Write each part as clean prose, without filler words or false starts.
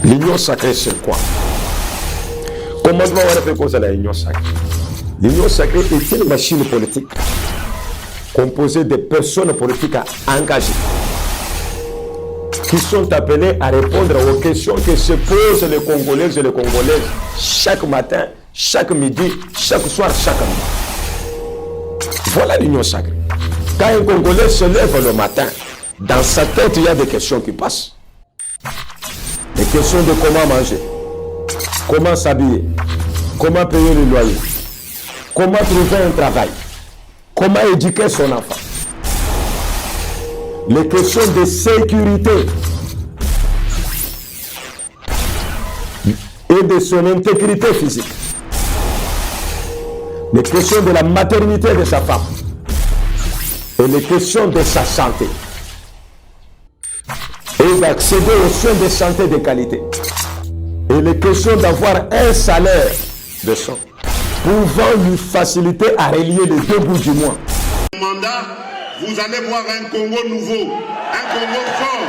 L'union sacrée, c'est quoi? Comment on va faire cause à l'union sacrée? L'union sacrée est une machine politique composée de personnes politiques engagées qui sont appelées à répondre aux questions que se posent les Congolaises et les Congolaises chaque matin, chaque midi, chaque soir, chaque nuit. Voilà l'union sacrée. Quand un Congolais se lève le matin, dans sa tête, il y a des questions qui passent. Des questions de comment manger, comment s'habiller, comment payer le loyer, comment trouver un travail, comment éduquer son enfant. Les questions de sécurité et de son intégrité physique. Les questions de la maternité de sa femme et les questions de sa santé. Et d'accéder aux soins de santé de qualité. Et les questions d'avoir un salaire de son pouvant lui faciliter à relier les deux bouts du mois. Mandat, vous allez voir un Congo nouveau, un Congo fort,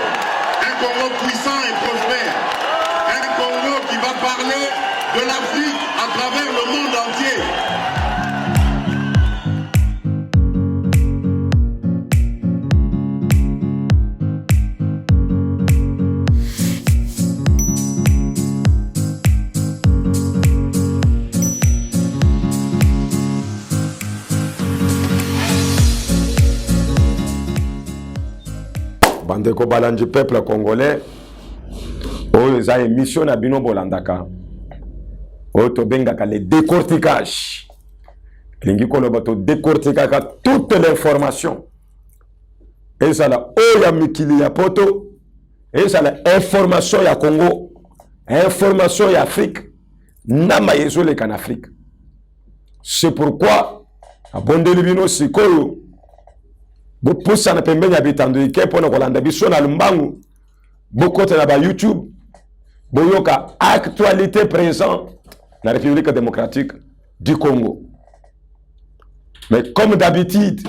un Congo puissant et prospère, un Congo qui va parler de l'Afrique à travers le monde entier. Bandeko balanji peuple congolais, ils ont une mission à Bino Bolandaka. Ils ont le décortiquage. Ils ont décortiquage toute l'information. Et ça la oya mikili ya poto. Et ça la information ya Congo, information ya Afrique. Nama yezole qu'en Afrique. C'est pourquoi à Bondeli Bino Sikoyo. Bopusa na pembeni ya bitando ike pona kolanda biso na lumbangu bokote na ba YouTube boyoka actualité présent la République démocratique du Congo. Mais comme d'habitude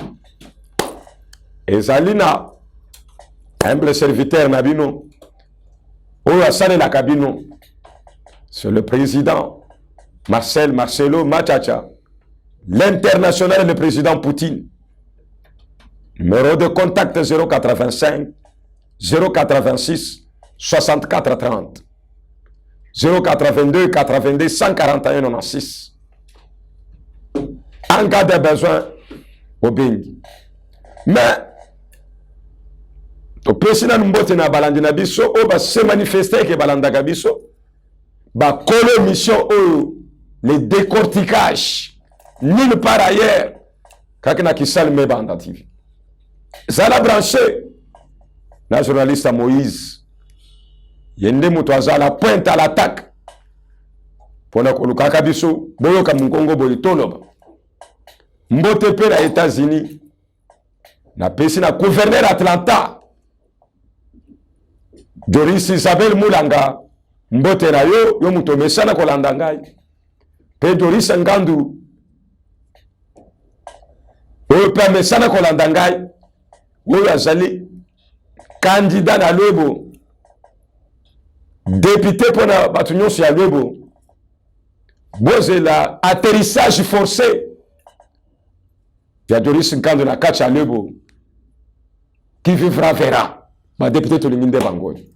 ezalina humble serviteur na bino oyo asale la kabino, c'est le président Marcelo Machacha, l'international, le président Poutine. Numéro de contact 085 086 64 30 082 82 141 96. En cas de besoin, au Bengi. Mais, le président Mbote na balandi na biso, o ba se manifester que balanda gabiso, ba kolo mission o le décortiquage nulle part ailleurs, kakina kisal me banda TV. Ça l'a branché. La journaliste Moïse. Yende Moutouaza la pointe à l'attaque. Pour la Kolukaka Biso, Boyoka Mungongo Boyitoloba. Mbote pe na États-Unis. Na pesi na gouverneur Atlanta. Doris Isabelle Moulanga. Mbote na yo Moutomesa na Kolandangai. Pe Doris Ngandu. Ope Mesana Kolandangai. Où azali candidat na Lwebo, député pour la bataillon sur Lwebo, boze la atterrissage forcé. Il y a Doris Nkandu na kacha Lwebo, qui vivra verra. Ma député Toliminde Bangoy.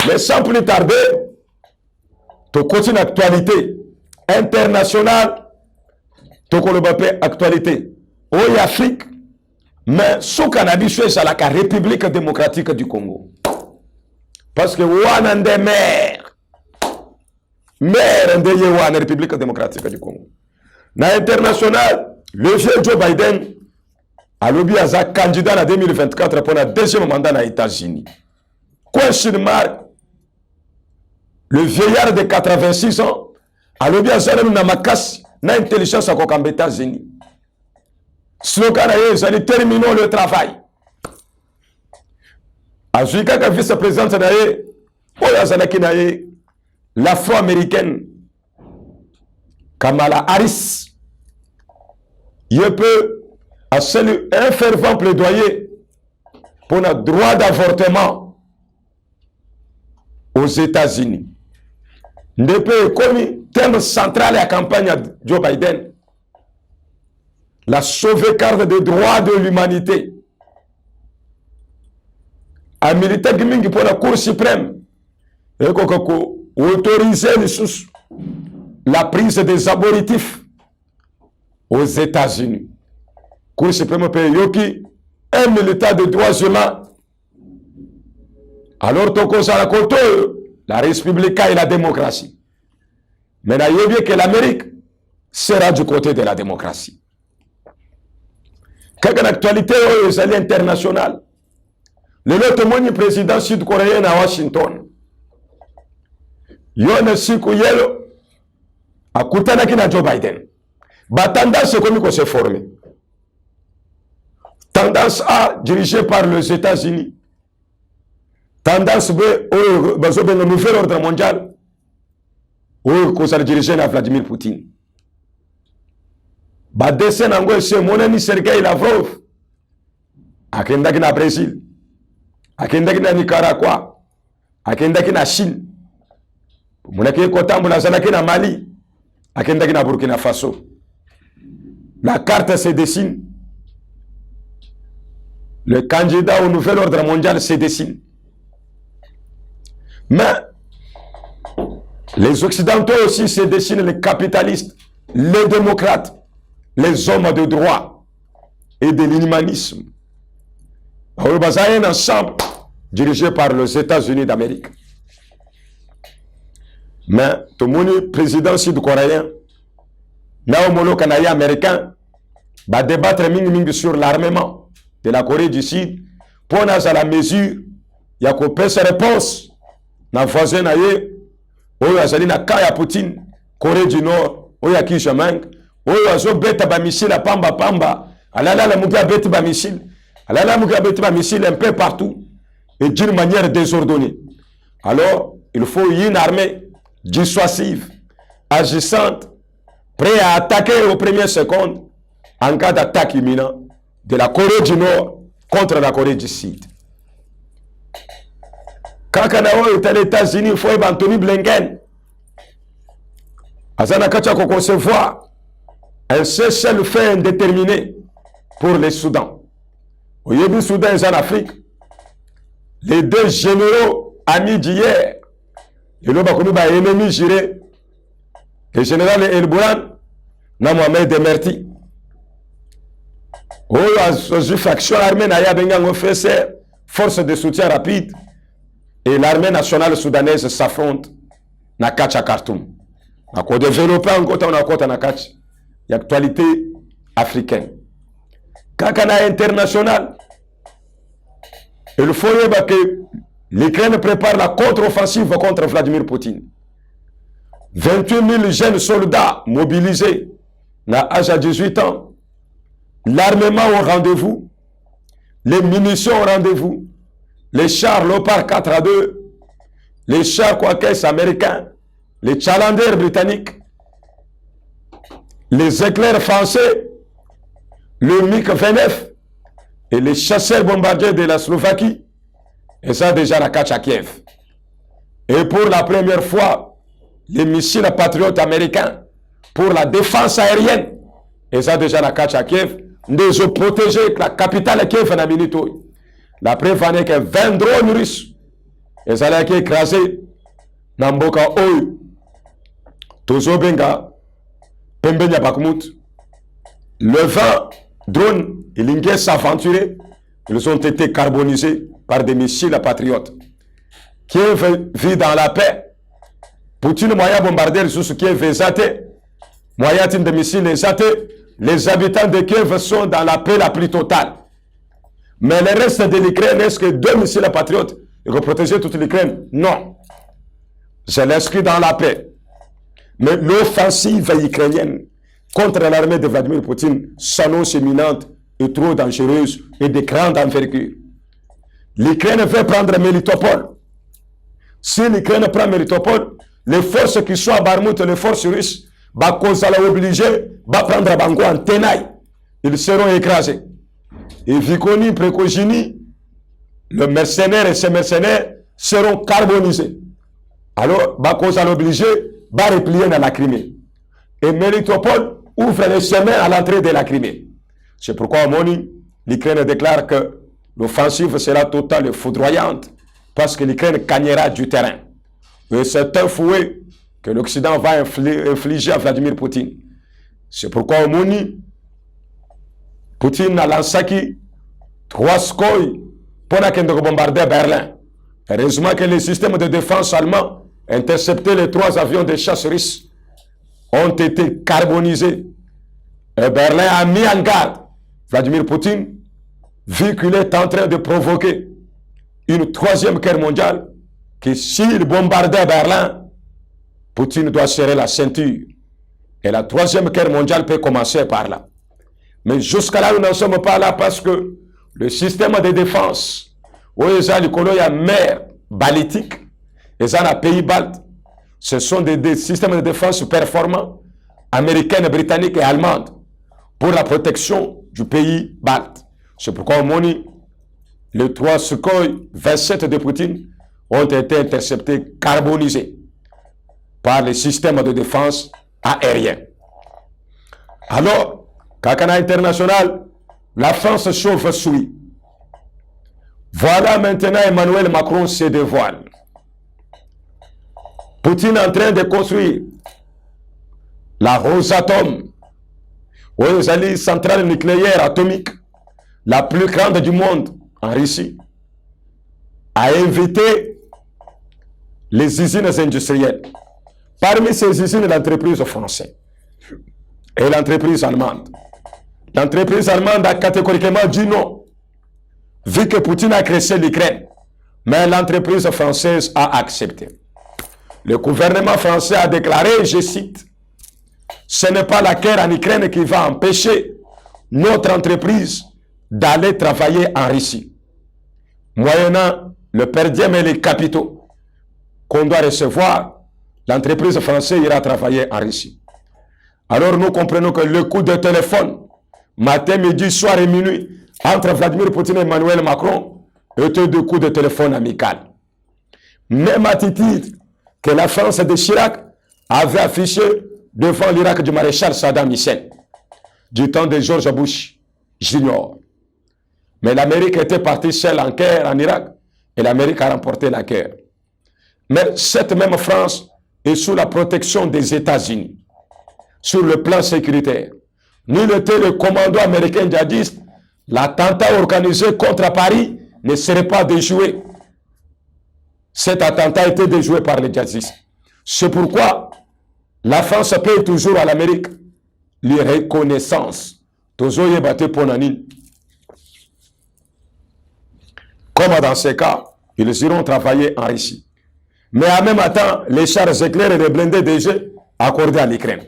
Mais sans plus tarder, tu continues l'actualité internationale, tu connais actualité. Au Afrique. Mais ce cannabis c'est la République démocratique du Congo. Parce que Wana de maire de la République démocratique du Congo. Dans l'international, le vieux Joe Biden a lobby à sa candidat en 2024 pour le deuxième mandat aux États-Unis. Question marque, le vieillard de 86 ans a lobby à sa makas na intelligence à aux États-Unis. Slogan est terminons le travail. Azuika ka vice-présidente naye, oyazalaki naye l'afro-américaine Kamala Harris. Il peut à un fervent plaidoyer pour le droit d'avortement. aux États-Unis. Depuis comme thème central de la campagne de Joe Biden, la sauvegarde des droits de l'humanité. A militaire qui pour la Cour suprême, et autoriser la prise des abolitifs aux États-Unis. Cour suprême peut yoki un militaire de droits humains. Alors toko la côté la République et la démocratie. Mais là, il y a bien que l'Amérique sera du côté de la démocratie. Quand l'actualité est internationale, le témoigne président sud-coréen à Washington. Yon siku yelo akutana kina Joe Biden. Ba tendance comme qu'on s'est formé. Tendance A dirigée par les États-Unis. Tendance B le nouvel ordre mondial. Qu'on s'est dirigé à Vladimir Poutine. Ba dessin en c'est mon ami Sergei Lavrov. Akenda kina Brésil. Akenda kina Nicaragua. Akenda kina Chine. Munaki Kotambola Zanaki na Mali. Akenda kina Burkina Faso. La carte se dessine. Le candidat au nouvel ordre mondial se dessine. Mais les Occidentaux aussi se dessinent, les capitalistes, les démocrates, les hommes de droit et de l'humanisme. C'est un ensemble dirigé par les États-Unis d'Amérique. Mais tout le monde, président sud-coréen, le Canadien américain, va débattre sur l'armement de la Corée du Sud pour à la mesure, il y a coupé sa réponse dans le voisin, il y a na Kaya Poutine, Corée du Nord, il y a Kishamang, il y a bête ba missile à Pamba Pamba, alala la mouka bête ba missile, alala mouka bête ba missile un peu partout et d'une manière désordonnée. Alors, il faut une armée dissuasive, agissante, prête à attaquer aux premières secondes en cas d'attaque imminente de la Corée du Nord contre la Corée du Sud. Quand Canada est aux États-Unis, il faut Anthony Blinken. Azana Kachako concevoir un cessez-le-feu indéterminé pour les Soudans. Au Yébi Soudan et en Afrique, les deux généraux amis d'hier, et l'homme a ennemi juré, le général El Bouran, na Mohamed Demerti. Oh, la faction armée n'a pas fait force de soutien rapide. Et l'armée nationale soudanaise s'affronte na Kacha Khartoum. On a développé encore na Kacha. Il y a actualité africaine. Quand on a international, il faut que l'Ukraine prépare la contre-offensive contre Vladimir Poutine. 28 000 jeunes soldats mobilisés à l'âge de 18 ans. L'armement au rendez-vous. Les munitions au rendez-vous. Les chars Leopard 4-2, les chars Quakes américains, les Challenger britanniques, les éclairs français, le MiG-29 et les chasseurs bombardiers de la Slovaquie, et ça déjà la catch à Kiev. Et pour la première fois, les missiles patriotes américains pour la défense aérienne, et ça déjà la catch à Kiev, nous ont protégé la capitale Kiev en Aminito. La preuve en est que 20 drones russes, et ça a été écrasé dans Mboka Oyo, Tozo Benga, Pembenya Bakhmut. Le 20 drones, ils s'aventurer, ils ont été carbonisés par des missiles patriotes. Kiev vit dans la paix. Poutine moyen bombarder sur ce Kiev est zaté. Moyen de missiles est zaté. Les habitants de Kiev sont dans la paix la plus totale. Mais le reste de l'Ukraine, est-ce que 2 missiles patriotes vont protéger toute l'Ukraine? Non. Je l'inscris dans la paix. Mais l'offensive ukrainienne contre l'armée de Vladimir Poutine s'annonce imminente et trop dangereuse et de grande envergure. L'Ukraine veut prendre Melitopol. Si l'Ukraine prend Melitopol, les forces qui sont à Barmout, les forces russes, va obliger va prendre Bango en tenaille. Ils seront écrasés. Et Vikoni, Prekogini, le mercenaire et ses mercenaires seront carbonisés. Alors, Bakos a obligé de replier dans la Crimée. Et Mélitopol ouvre le chemin à l'entrée de la Crimée. C'est pourquoi, l'Ukraine déclare que l'offensive sera totale et foudroyante parce que l'Ukraine gagnera du terrain. Et c'est un fouet que l'Occident va infliger à Vladimir Poutine. C'est pourquoi Poutine a lancé 3 Sukhoi pour bombarder Berlin. Heureusement que les systèmes de défense allemands interceptés les 3 avions de chasse russes ont été carbonisés. Et Berlin a mis en garde Vladimir Poutine, vu qu'il est en train de provoquer une 3e guerre mondiale, que s'il bombardait Berlin, Poutine doit serrer la ceinture. Et la 3e guerre mondiale peut commencer par là. Mais jusqu'à là, nous n'en sommes pas là parce que le système de défense, où il y a mer balitique, et ça, les pays baltes, ce sont des systèmes de défense performants, américaines, britanniques et allemandes, pour la protection du pays balte. C'est pourquoi, les 3 Sukhoi 27 de Poutine ont été interceptés, carbonisés par les systèmes de défense aériens. Alors, Kakana international, la France chauve-souris. Voilà maintenant Emmanuel Macron se dévoile. Poutine est en train de construire la Rosatom, une centrale nucléaire atomique, la plus grande du monde en Russie, a invité les usines industrielles. Parmi ces usines, l'entreprise française et l'entreprise allemande. L'entreprise allemande a catégoriquement dit non, vu que Poutine a créé l'Ukraine. Mais l'entreprise française a accepté. Le gouvernement français a déclaré, je cite, « Ce n'est pas la guerre en Ukraine qui va empêcher notre entreprise d'aller travailler en Russie. Moyennant le per diem et les capitaux qu'on doit recevoir, l'entreprise française ira travailler en Russie. » Alors nous comprenons que le coup de téléphone, matin, midi, soir et minuit, entre Vladimir Poutine et Emmanuel Macron, était 2 coups de téléphone amicaux. Même attitude que la France de Chirac avait affiché devant l'Irak du maréchal Saddam Hussein, du temps de George Bush Jr. Mais l'Amérique était partie seule en guerre en Irak et l'Amérique a remporté la guerre. Mais cette même France est sous la protection des États-Unis, sur le plan sécuritaire. Nul n'était le commando américain djihadiste, l'attentat organisé contre Paris ne serait pas déjoué. Cet attentat a été déjoué par les djihadistes. C'est pourquoi la France paye toujours à l'Amérique les reconnaissances. Toujours y battu pour Nanine. Comme dans ces cas, ils iront travailler en Russie. Mais en même temps, les chars éclairs et les blindés DG accordés à l'Ukraine.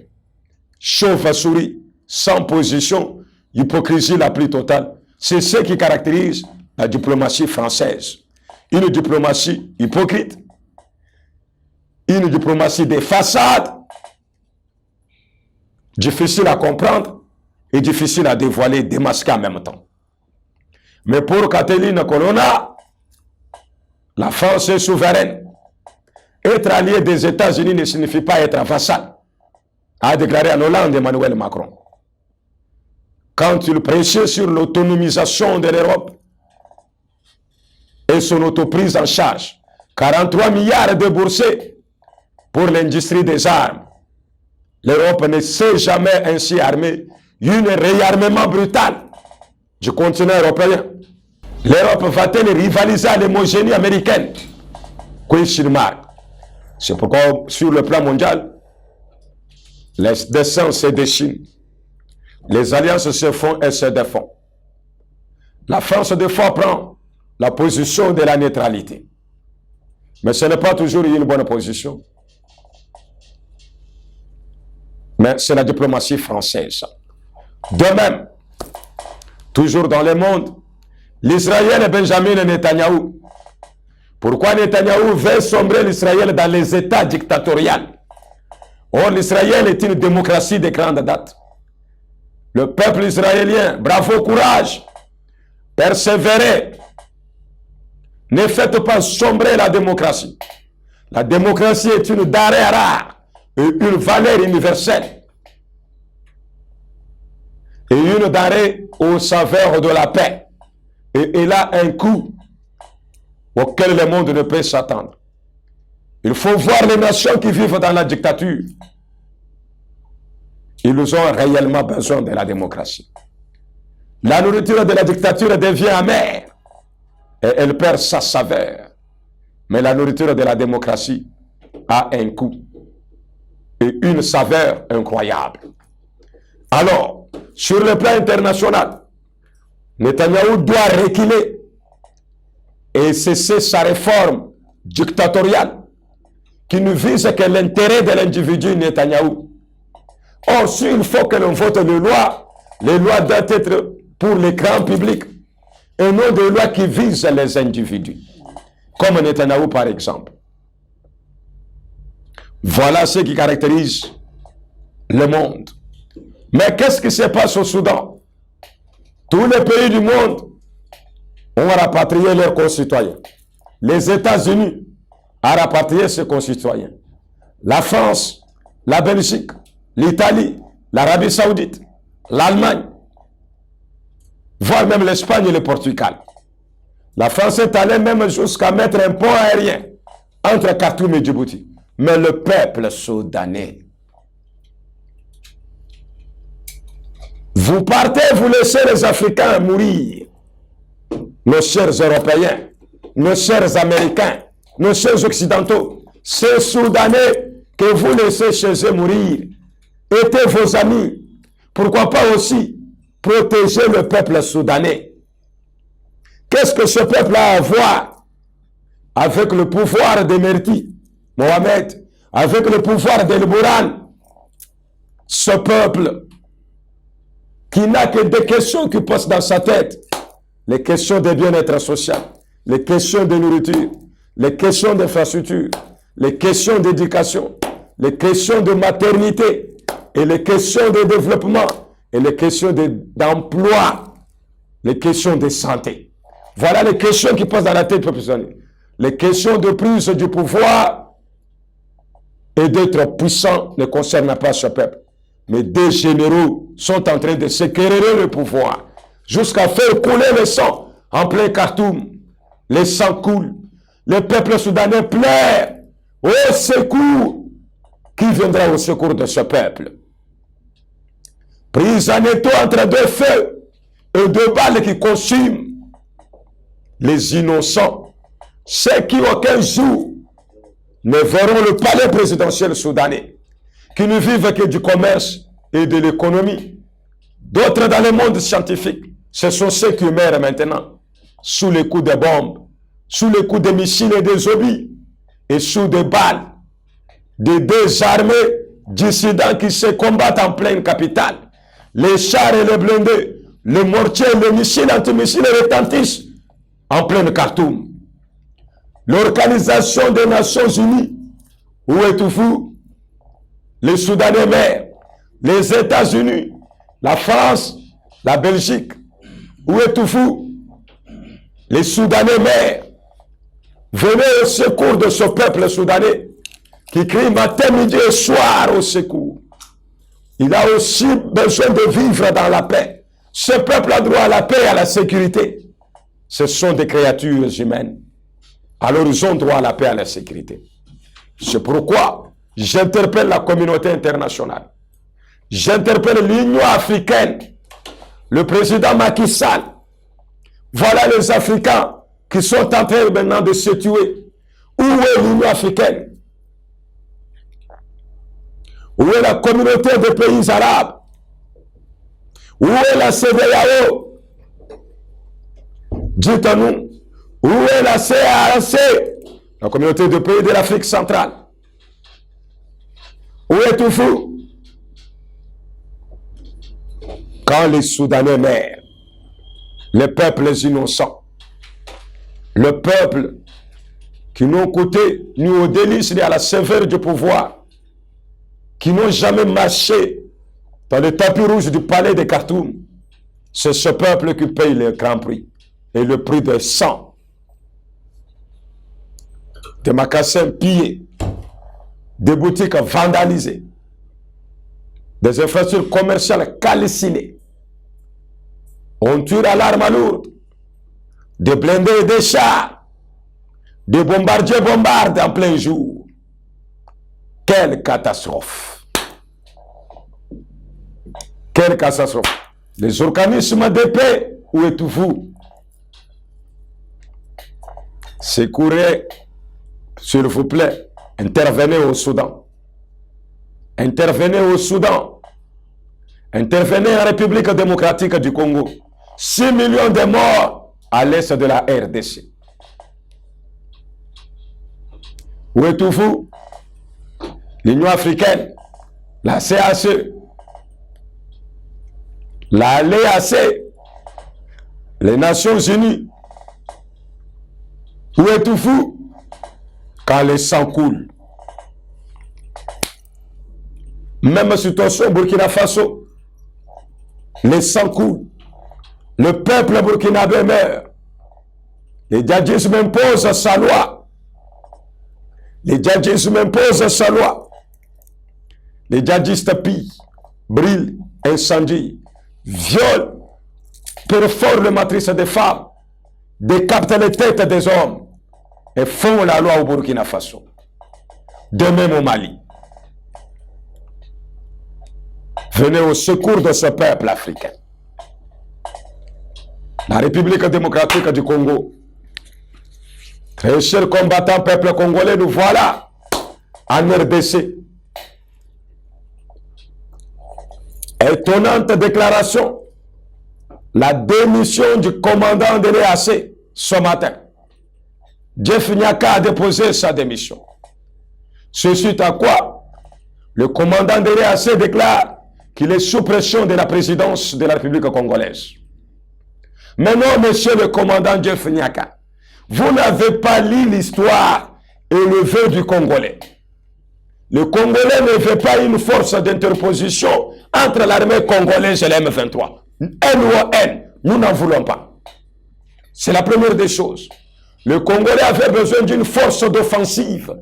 Chauve-souris, sans position, hypocrisie la plus totale. C'est ce qui caractérise la diplomatie française. Une diplomatie hypocrite, une diplomatie des façades, difficile à comprendre et difficile à dévoiler, démasquer en même temps. Mais pour Catherine Colonna, la France est souveraine. Être allié des États-Unis ne signifie pas être un vassal, a déclaré en Hollande Emmanuel Macron. Quand il prêchait sur l'autonomisation de l'Europe et son autoprise en charge, 43 milliards déboursés pour l'industrie des armes. L'Europe ne s'est jamais ainsi armée. Un réarmement brutal du continent européen. L'Europe va-t-elle rivaliser à l'homogénie américaine? C'est pourquoi, sur le plan mondial, les dessins se déchinent. Les alliances se font et se défont. La France, des fois, prend la position de la neutralité. Mais ce n'est pas toujours une bonne position. Mais c'est la diplomatie française. De même, toujours dans le monde, l'Israël Benjamin Netanyahou. Pourquoi Netanyahou veut sombrer l'Israël dans les États dictatoriaux? Or, l'Israël est une démocratie de grande date. Le peuple israélien, bravo, courage, persévérez. Ne faites pas sombrer la démocratie. La démocratie est une denrée rare et une valeur universelle. Et une denrée aux saveurs de la paix. Et elle a un coût auquel le monde ne peut s'attendre. Il faut voir les nations qui vivent dans la dictature. Ils ont réellement besoin de la démocratie. La nourriture de la dictature devient amère et elle perd sa saveur. Mais la nourriture de la démocratie a un coût et une saveur incroyable. Alors, sur le plan international, Netanyahou doit reculer et cesser sa réforme dictatoriale qui ne vise que l'intérêt de l'individu Netanyahou. Or, s'il faut que l'on vote les lois doivent être pour les grands publics et non des lois qui visent les individus. Comme Netanyahou par exemple. Voilà ce qui caractérise le monde. Mais qu'est-ce qui se passe au Soudan? Tous les pays du monde ont rapatrié leurs concitoyens. Les États-Unis ont rapatrié ses concitoyens. La France, la Belgique, l'Italie, l'Arabie Saoudite, l'Allemagne, voire même l'Espagne et le Portugal. La France est allée même jusqu'à mettre un pont aérien entre Khartoum et Djibouti. Mais le peuple soudanais, vous partez, vous laissez les Africains mourir. Nos chers Européens, nos chers Américains, nos chers Occidentaux, ces Soudanais que vous laissez chez eux mourir, étaient vos amis. Pourquoi pas aussi protéger le peuple soudanais? Qu'est-ce que ce peuple a à voir avec le pouvoir d'Emerti, Mohamed, avec le pouvoir d'El Bourhan? Ce peuple qui n'a que des questions qui passent dans sa tête. Les questions de bien-être social, les questions de nourriture, les questions d'infrastructure, les questions d'éducation, les questions de maternité, et les questions de développement, et les questions d'emploi, les questions de santé. Voilà les questions qui passent dans la tête professionnelle. Les questions de prise du pouvoir et d'être puissant ne concernent pas ce peuple. Mais des généraux sont en train de se quereller le pouvoir jusqu'à faire couler le sang en plein Khartoum. Le sang coule. Le peuple soudanais pleure au secours. Qui viendra au secours de ce peuple? Prise en étau entre deux feux et deux balles qui consument les innocents. Ceux qui aucun jour ne verront le palais présidentiel soudanais, qui ne vivent que du commerce et de l'économie. D'autres dans le monde scientifique, ce sont ceux qui meurent maintenant sous les coups de bombes, sous les coups de missiles et des obus, et sous des balles des deux armées dissidents qui se combattent en pleine capitale. Les chars et les blindés, le mortier, le missile, antimissile retentissent en pleine Khartoum. L'Organisation des Nations Unies, où êtes-vous? Les Soudanais meurent. Les États-Unis, la France, la Belgique, où êtes-vous? Les Soudanais meurent. Venez au secours de ce peuple soudanais qui crie matin, midi et soir au secours. Il a aussi besoin de vivre dans la paix. Ce peuple a droit à la paix et à la sécurité. Ce sont des créatures humaines. Alors ils ont droit à la paix et à la sécurité. C'est pourquoi j'interpelle la communauté internationale. J'interpelle l'Union africaine, le président Macky Sall. Voilà les Africains qui sont en train maintenant de se tuer. Où est l'Union africaine? Où est la communauté des pays arabes? Où est la CEDEAO? Dites-nous, où est la CAC, la communauté des pays de l'Afrique centrale? Où êtes-vous? Quand les Soudanais meurent, les peuples innocents, le peuple qui n'ont coûté ni au délice ni à la sévère du pouvoir, qui n'ont jamais marché dans le tapis rouge du palais de Khartoum, c'est ce peuple qui paye le grand prix et le prix de sang des magasins pillés, des boutiques vandalisées, des infrastructures commerciales calcinées. On tue à l'arme lourde, des blindés et des chars, des bombardiers bombardent en plein jour. Quelle catastrophe! Quelle catastrophe! Les organismes de paix, où êtes-vous? Secourez, s'il vous plaît, intervenez au Soudan. Intervenez au Soudan. Intervenez en République démocratique du Congo. 6 millions de morts à l'est de la RDC. Où êtes-vous? L'Union africaine, la CAC, la LEAC, les Nations unies. Où êtes-vous quand le sang coule? Même situation au Burkina Faso, le sang coule. Le peuple burkinabé meurt. Les djihadistes imposent sa loi. Les djihadistes imposent sa loi. Les djihadistes pillent, brûlent, incendient, violent, perforent les matrices des femmes, décapitent les têtes des hommes et font la loi au Burkina Faso. De même au Mali. Venez au secours de ce peuple africain. La République démocratique du Congo. Très chers combattants, peuple congolais, nous voilà en RDC. Étonnante déclaration. La démission du commandant de l'EAC ce matin. Jeff Nyaka a déposé sa démission. C'est suite à quoi le commandant de l'EAC déclare qu'il est sous pression de la présidence de la République congolaise. Mais non, monsieur le commandant Jeff Nyaka, vous n'avez pas lu l'histoire et le vœu du Congolais. Le Congolais ne veut pas une force d'interposition entre l'armée congolaise et la M23. N ou N, nous n'en voulons pas. C'est la première des choses. Le Congolais avait besoin d'une force d'offensive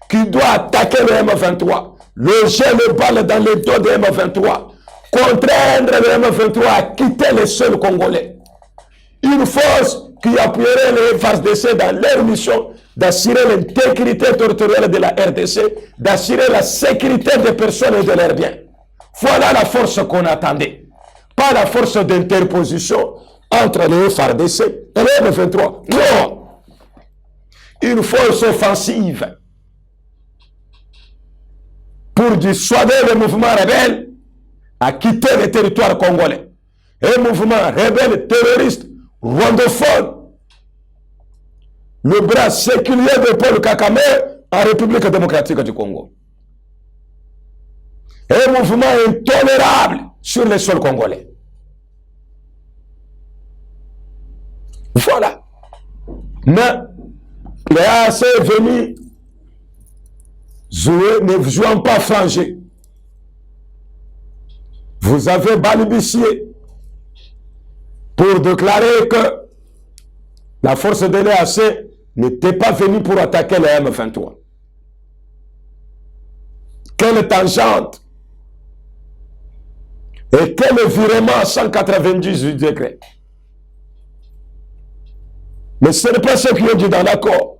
qui doit attaquer le M23, loger les balles dans les dos de M23, contraindre le M23 à quitter le sol congolais. Une force qui appuierait les FARDC dans leur mission d'assurer l'intégrité territoriale de la RDC, d'assurer la sécurité des personnes et de leurs biens. Voilà la force qu'on attendait. Pas la force d'interposition entre les FARDC et les M23. Non! Une force offensive pour dissuader le mouvement rebelle à quitter le territoire congolais. Un mouvement rebelle terroriste rwandophone, le bras séculier de Paul Kagame en République démocratique du Congo. Un mouvement intolérable sur le sol congolais. Voilà. Mais l'EAC est venu jouer, ne jouant pas frangé. Vous avez balbutié pour déclarer que la force de l'EAC n'était pas venue pour attaquer le M23. Quelle tangente et quel virement à 190 du décret. Mais ce n'est pas ce qui est dit dans l'accord.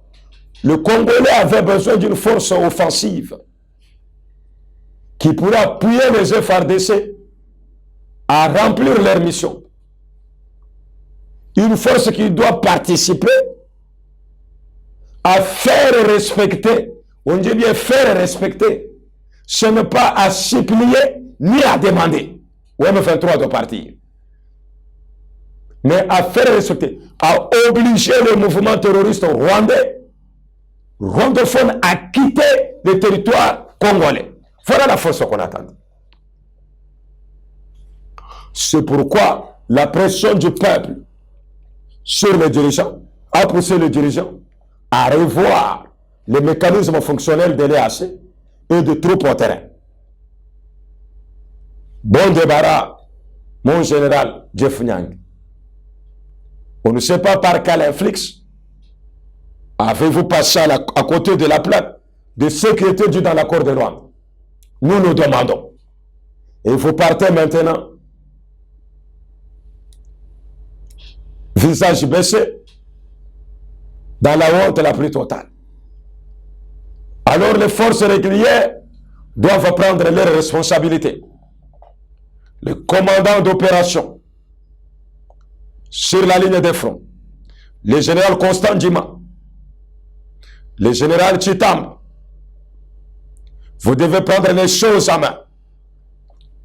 Le Congolais avait besoin d'une force offensive qui pourrait appuyer les FARDC à remplir leur mission. Une force qui doit participer à faire respecter, on dit bien faire respecter, ce n'est pas à supplier ni à demander. Ou M23 doit partir. Mais à faire respecter, à obliger le mouvement terroriste rwandais, rwandophone, à quitter le territoire congolais. Voilà la force qu'on attend. C'est pourquoi la pression du peuple sur les dirigeants a poussé les dirigeants à revoir les mécanismes fonctionnels de l'EAC et de troupes au terrain. Bon débarras, mon général Jeff Nyang. On ne sait pas par quel influx Avez-vous passé à côté de la plaque de sécurité due dans l'accord de Rwanda? Nous nous demandons. Et vous partez maintenant, visage baissé, dans la honte la plus totale. Alors les forces régulières doivent prendre leurs responsabilités. Le commandant d'opération sur la ligne de front, le général Constant Djima, le général Chitam, vous devez prendre les choses en main.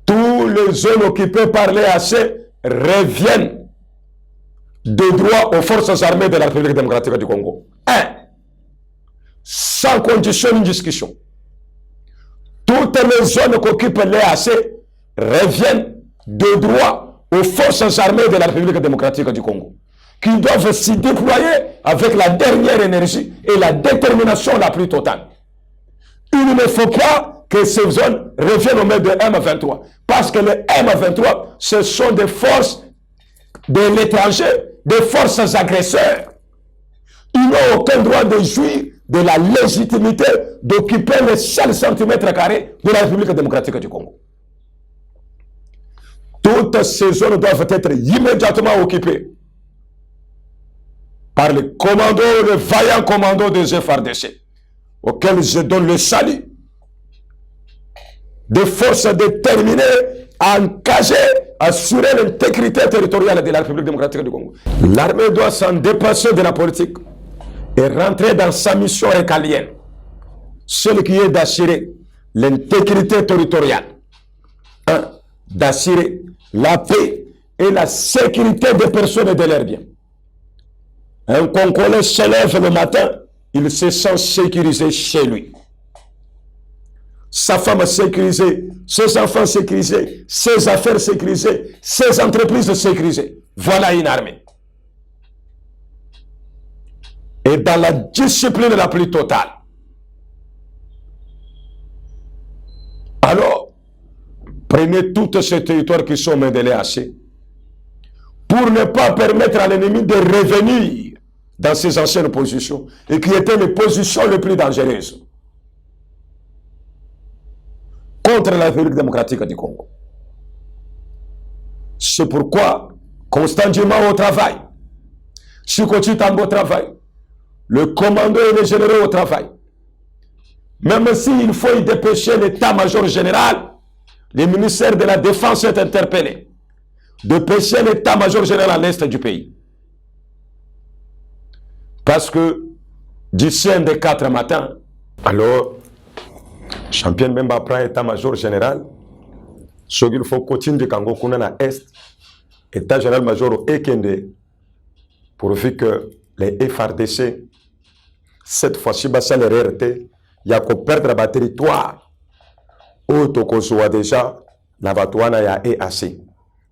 Tous les zones occupées par les AC reviennent de droit aux forces armées de la République démocratique du Congo. 1. Sans condition ni discussion. Toutes les zones qu'occupent les AC reviennent de droit aux forces armées de la République démocratique du Congo, qui doivent s'y déployer avec la dernière énergie et la détermination la plus totale. Il ne faut pas que ces zones reviennent au maître de M23, parce que les M23, ce sont des forces de l'étranger, des forces agresseurs. Ils n'ont aucun droit de jouir de la légitimité d'occuper les seuls centimètres carrés de la République démocratique du Congo. Toutes ces zones doivent être immédiatement occupées par les commandos, les vaillants commandos des FARDC, auxquels je donne le salut. Des forces déterminées à encager, assurer l'intégrité territoriale de la République démocratique du Congo. L'armée doit s'en dépasser de la politique et rentrer dans sa mission récalienne, celle qui est d'assurer l'intégrité territoriale, d'assurer la paix et la sécurité des personnes et de leurs biens. Un Congolais se lève le matin, il se sent sécurisé chez lui. Sa femme sécurisée, ses enfants sécurisés, ses affaires sécurisées, ses entreprises sécurisées. Voilà une armée. Et dans la discipline la plus totale. Alors, prenez tous ces territoires qui sont mêlés assez pour ne pas permettre à l'ennemi de revenir dans ses anciennes positions et qui étaient les positions les plus dangereuses contre la République démocratique du Congo. C'est pourquoi, constantement au travail, Chikoti Tambo au travail, le commando et les généraux au travail, même s'il faut y dépêcher l'état-major général, le ministère de la Défense est interpellé de pêcher l'état-major général à l'est du pays. Parce que d'ici un des 4 matins, alors, champion même après état-major général, ce qu'il faut continuer de Kango Kuna na Est, état général-major Ekende, pourvu que les FARDC, cette fois-ci, basa les RRT, il y a qu'à perdre le territoire. Auto soit déjà, la Vatouana ya EAC.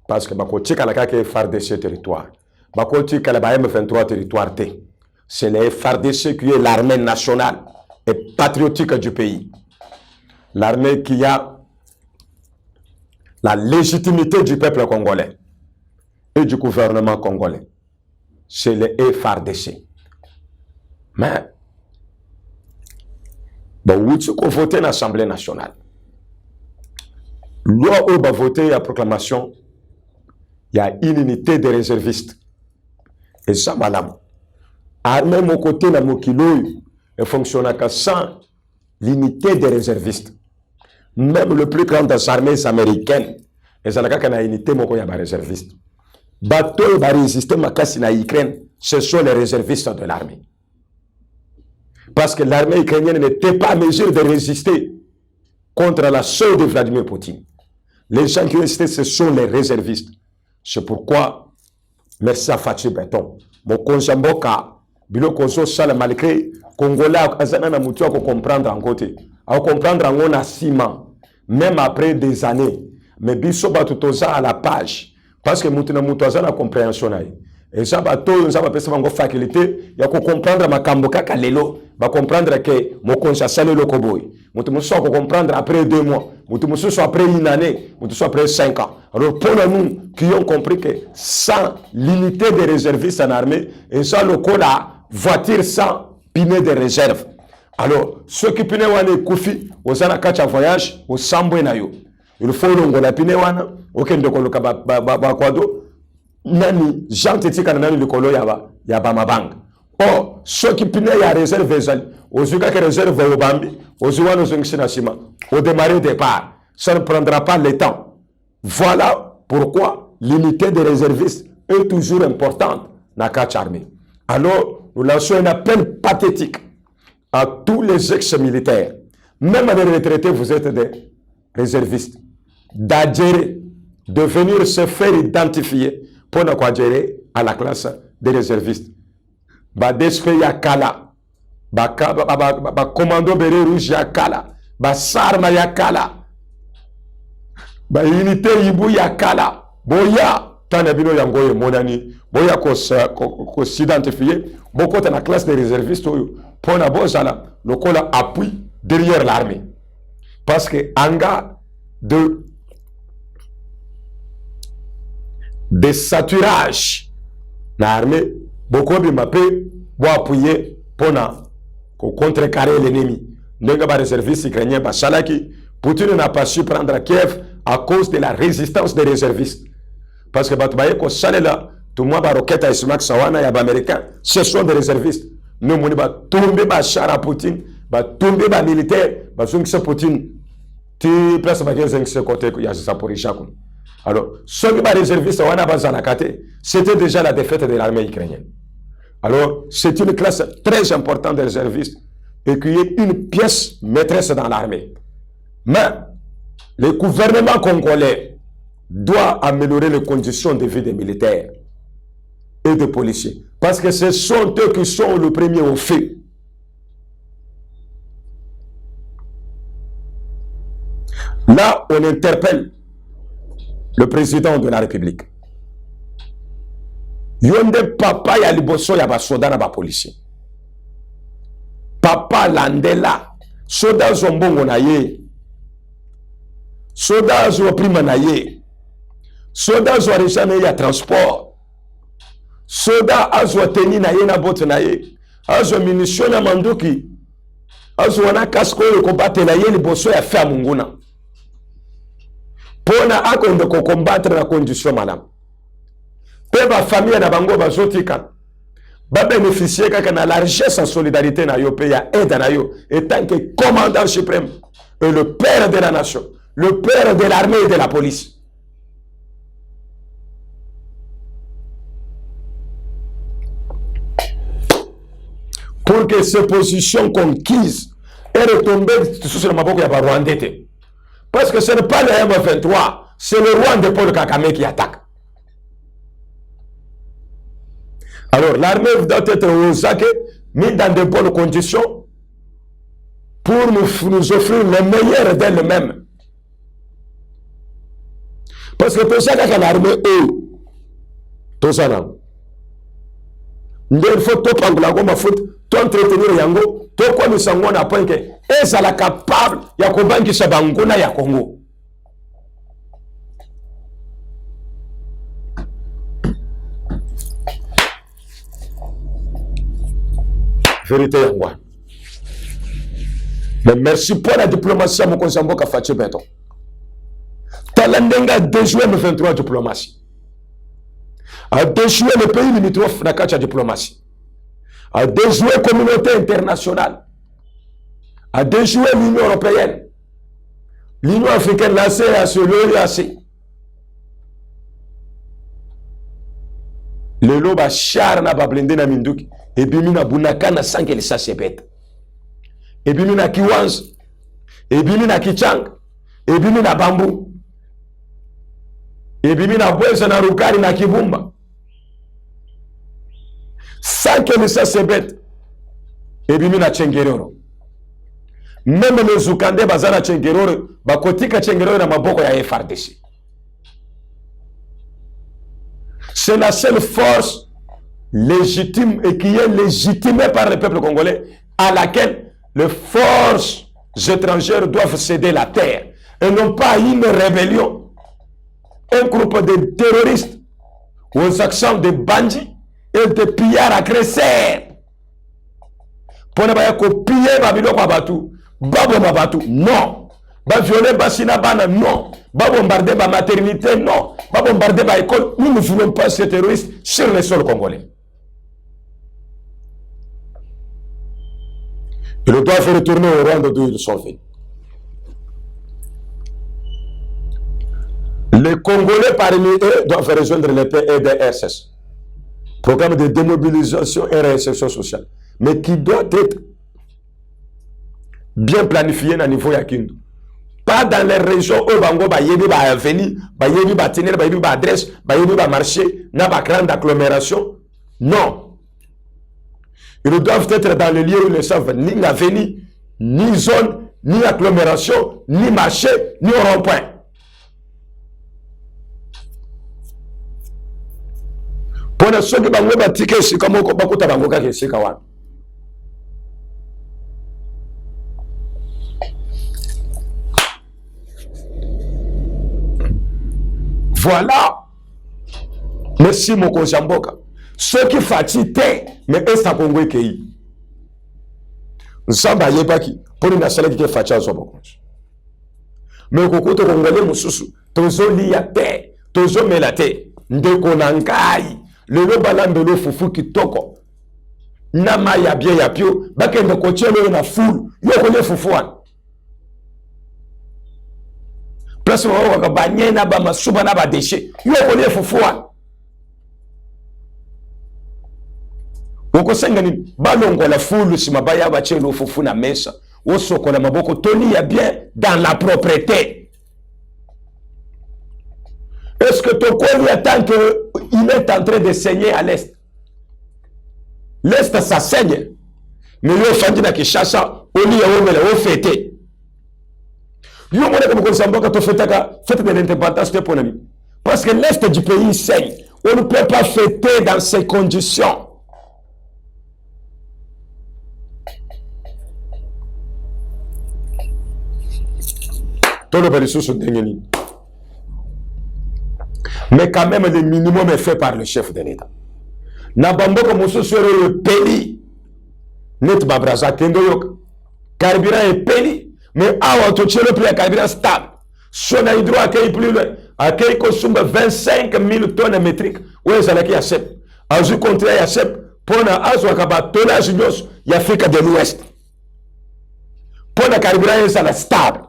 Parce que Bakoti Kalaka est FARDC territoire. Bakoti Kalaba M23 territoire T. C'est les FARDC qui est l'armée nationale et patriotique du pays. L'armée qui a la légitimité du peuple congolais et du gouvernement congolais. C'est les FARDC. Mais, bon, où tu as voté dans l'Assemblée nationale? Loi où va voter la proclamation, il y a une unité de réservistes. Et ça, madame, armée mon côté, la Mokilo, elle fonctionne sans l'unité des réservistes. Même le plus grand des armées américaines, elles ont une unité de réservistes. Bateau va résister à l'Ukraine, ce sont les réservistes de l'armée. Parce que l'armée ukrainienne n'était pas en mesure de résister contre la sœur de Vladimir Poutine. Les gens qui ont résisté, ce sont les réservistes. C'est pourquoi, merci à Fatih Béton, mon conjamboka, bilo konso sala malgré Congolais, azana na mutu à comprendre en côté. À comprendre en on a 6 mois, même après des années. Mais biso batutoza à la page. Parce que mutu na mutu azana compréhension na. Et ça va tout, ça va passer par faculté. Il y a qu'on comprendre ma kamboka kalelo, va comprendre que mon conscience sale le koboy. Mutu muso ko comprendre après 2 mois. Mutu muso après une année, mutu so après 5 ans. Alors pour nous qui ont compris que sans l'unité des réservistes en armée et sans le cola voiture sans pine de réserve. Alors, ceux qui pine wana kufi, ozana kacha voyage, au sambwe na yo. Il faut longo la pine wana, okende koloka ba kwado, nani, jante tika nani likolo yaba mabanga. Or, ceux qui pine ya réserve ezali, ozuka ke réserve au bambi, ozuwa no zungishina shima, au démarrer départ, ça ne prendra pas le temps. Voilà pourquoi l'unité des réservistes est toujours importante dans la armée. Alors, nous lançons un appel pathétique à tous les ex-militaires, même à les retraités, vous êtes des réservistes, d'adhérer, de venir se faire identifier pour nous adhérer à la classe des réservistes. Ba DSP ya kala, ba commando béré rouge ya kala, ba sarma ya kala, ba unité yibu ya kala, boya tanabino yangoye monani, boya ko s'identifier, beaucoup dans la classe des réservistes pour na bozala, le kola appui derrière l'armée. Parce que anga de saturage l'armée, beaucoup de mappé pour appuyer pour contrecarrer l'ennemi. N'enga ba réservistes ukrainiens ba salaki, Poutine n'a pas su prendre Kiev à cause de la résistance des réservistes. Parce que Batbaye ko salela tout le monde ba roquette à Ismaël Sawana ya ba américain, ce sont des réservistes. Nous moni ba tomber ba char à Poutine, ba tomber ba militaire, ba son que Poutine ti place ba kenze ce côté ya Zaporizhzhia. Alors, ceux qui ba réservistes wana ba zanakate, c'était déjà la défaite de l'armée ukrainienne. Alors, c'est une classe très importante des réservistes et qui est une pièce maîtresse dans l'armée. Mais le gouvernement congolais doit améliorer les conditions de vie des militaires et des policiers. Parce que ce sont eux qui sont le premier au fait. Là, on interpelle le président de la République. Yonde papa ya liboso ya basoda na ba policier. Papa landela soda zombongo na ye. Soda zo prima na ye. Soda zo richane ya transport. Soda azo teni na ye na bote na ye. Azo munition na manduki. Azo wana kasko yo combattre na ye liboso ya fa munguna. Pona akonde ko combattre na condition madame. La famille na bango bazotika ba bénéficier kaka na largesse en solidarité na yo pe ya aide na yo étant que commandant suprême et le père de la nation, le père de l'armée et de la police. Pour que ces positions conquises aient retombé sur le maboko ya ba Rwandais. Parce que ce n'est pas le M23, c'est le Rwanda de Paul Kagame qui attaque. Alors, l'armée doit être mise dans de bonnes conditions pour nous offrir le meilleur d'elle-même. Parce que tout ça, quand l'armée est, tout ça, il faut tout prendre la gomme à foot, tout entretenir yango, tout quoi nous savons à point que, et ça la capable, il y a combien qui se bangona, il y a Congo. Vérité yango. Mais merci pour la diplomatie à mon conseil à Fatih Beton. Talandenga a déjoué le 23 diplomatie. A déjoué le pays limitrophe dans la diplomatie. A déjoué la communauté internationale. A déjoué l'Union européenne. L'Union africaine, la CAC, l'OIAC. Le loba charna ba blende na minduki. Et puis, il y a Bunakana sans que ça se pète. Et puis, il y a Kiwanz. Et puis, il y a Kichang. Et puis, il y a Bambou. Et puis, il y a Boueza na Rukari na Kibumba. Sans que ça se pète. Et puis, il y a Tchengeroro. Même les Zoukande bazana Tchengeroro, bakotika Tchengeroro na maboko ya FRDC. C'est la seule force légitime et qui est légitimée par le peuple congolais à laquelle les forces étrangères doivent céder la terre et non pas une rébellion, un groupe de terroristes aux accents de bandits et de pillards agresseurs Pour ne pas copier Babylone à Batou. Babo Babatou. Non. Ba violer Basina Bana. Non. Ba bombarder ma maternité. Non. Ba bombarder ma école. Nous ne voulons pas ces terroristes sur le sol congolais. Ils doivent retourner au Rwanda d'où ils sont venus. Les Congolais parmi eux doivent rejoindre les PEDRSS. Programme de démobilisation et réinsertion sociale. Mais qui doit être bien planifié à niveau Yakindu. Pas dans les régions où Bango va y venir, va y tenir, va y adresse, va y marcher, n'a pas grande agglomération. Non. Ils doivent être dans les lieux où ils ne savent ni avenue, ni zone, ni agglomération, ni marché, ni rond-point. Pour les gens qui ont un ticket, c'est comme beaucoup de gens qui ont un voilà. Merci, mon Jamboka. Ceux qui fatiguent, mais est-ce que Congo est pays? Nous sommes à Yébaki pour une nation qui est fatiguée à Zobokon. Mais Koko to Congolais, Moussou, Tozo Liate, Tozo Melate, Ndekonangai, le Lobalambelo Fufu qui toko. Nama ya bien ya pio, bake ndokochelo na foule, yoko Fufuan. Place où on va bagner na ba masuba na ba déchet, yoko Fufuan. Woko sengani balongo la foule si mabaya ba chelo fufu na mesa wosoko na maboko toni ya bien dans la propreté. Est-ce que ton corps attend qu'il est en train de saigner à l'est? L'est ça saigne. Mais yo fandi na Kinshasa oli ya womela wo fêter. Yo mona comme Samboka to fête de l'indépendance de Ponami. Parce que l'est du pays saigne. On ne peut pas fêter dans ces conditions. Mais quand même, le minimum est fait par le chef de l'État. Nabambo comme le pays. Net Babraza Kendoyok. Carburant est payé. Mais à le prix à carburant stable. Son hydro accueille plus loin. Accueille consomme 25 000 tonnes métriques. Oui, ça l'a qui accepte. À ce contraire, il accepte. Pour un azouakaba, tonnage d'os, il y a Afrique de l'Ouest. Pour un carburant, ça la stable.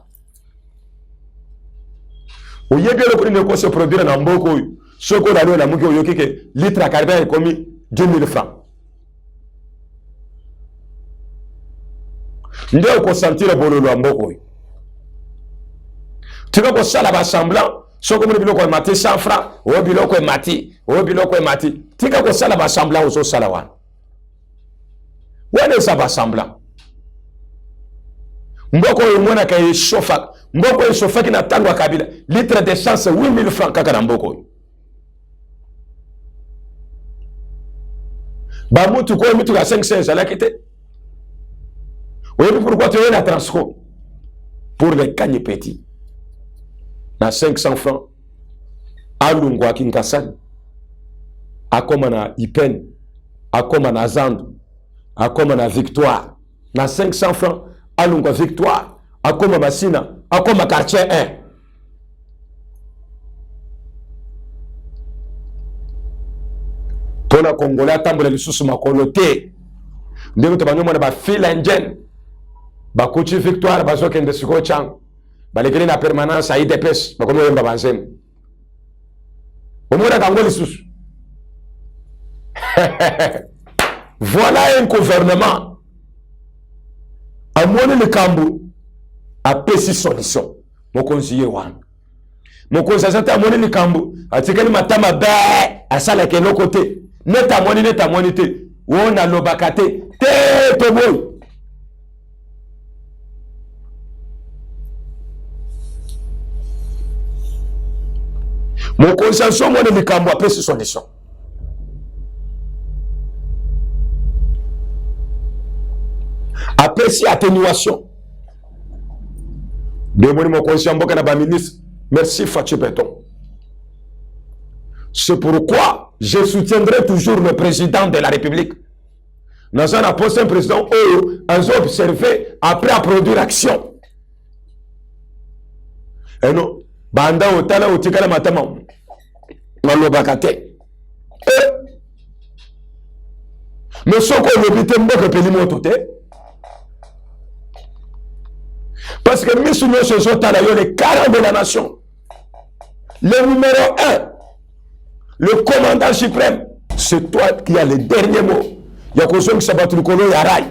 Au lieu de le se produire dans beaucoup, ce qu'on a dans le que litre à carburant est commis 10 000 francs. Nous devons consentir pour le Lamboko. Tu vas ça là-bas semblant, ce que nous devons mater 100 francs, ou bilo ko mati, ou bilo ko mati. Tu vas ça là-bas semblant aux salawan. Où est ça va semblant? Mboko yomona kay chofa. Mboko yi chofa ki na tangwa kabila. Litre d'essence 8 000 francs kaka na mboko. Ba mutu ko mutu ka 500 la kité. Oui, pourquoi tu es la transco? Pour les cagnes petits. Na 500 francs. Alungwa Kinkasan. Akoma na Ipen. Akoma na Zandu. Akoma na Victoire. Na 500 francs. Alungwa Victoire. Akoma Massina. Akoma quartier 1. Pour la Congolais, attendre les sous makoloté. Nous avons ba fil indien. Ba coach Victoire, ba zo kende siko chang. Ba lekele na permanence à IDPS. Ba kono yemba banzem. Omona kangoli sous. Voilà un gouvernement. À mon le Cambo a péci solution. Mon conseiller wan. Mon conseiller à mon le Cambo a tiré matama bé à ça là quel côté. Net à monité. On a l'obakate. Té to boy. Mon conseiller mon le Cambo a péci solution. Après, si atténuation. Demandez mon conscient, ministre. Merci, Fatih Béton. C'est pourquoi je soutiendrai toujours le président de la République. Dans un poste, un président, ils ont observé après à produire action. Et non, banda otala otikala matama. Malobakate. Mais ce qu'on l'obité mboka peli motote. Parce que Missouno se sont talayo les 40 de la nation. Le numéro 1, le commandant suprême, c'est toi qui as le dernier mot. Il y a qu'on qui s'abat le colo yarai.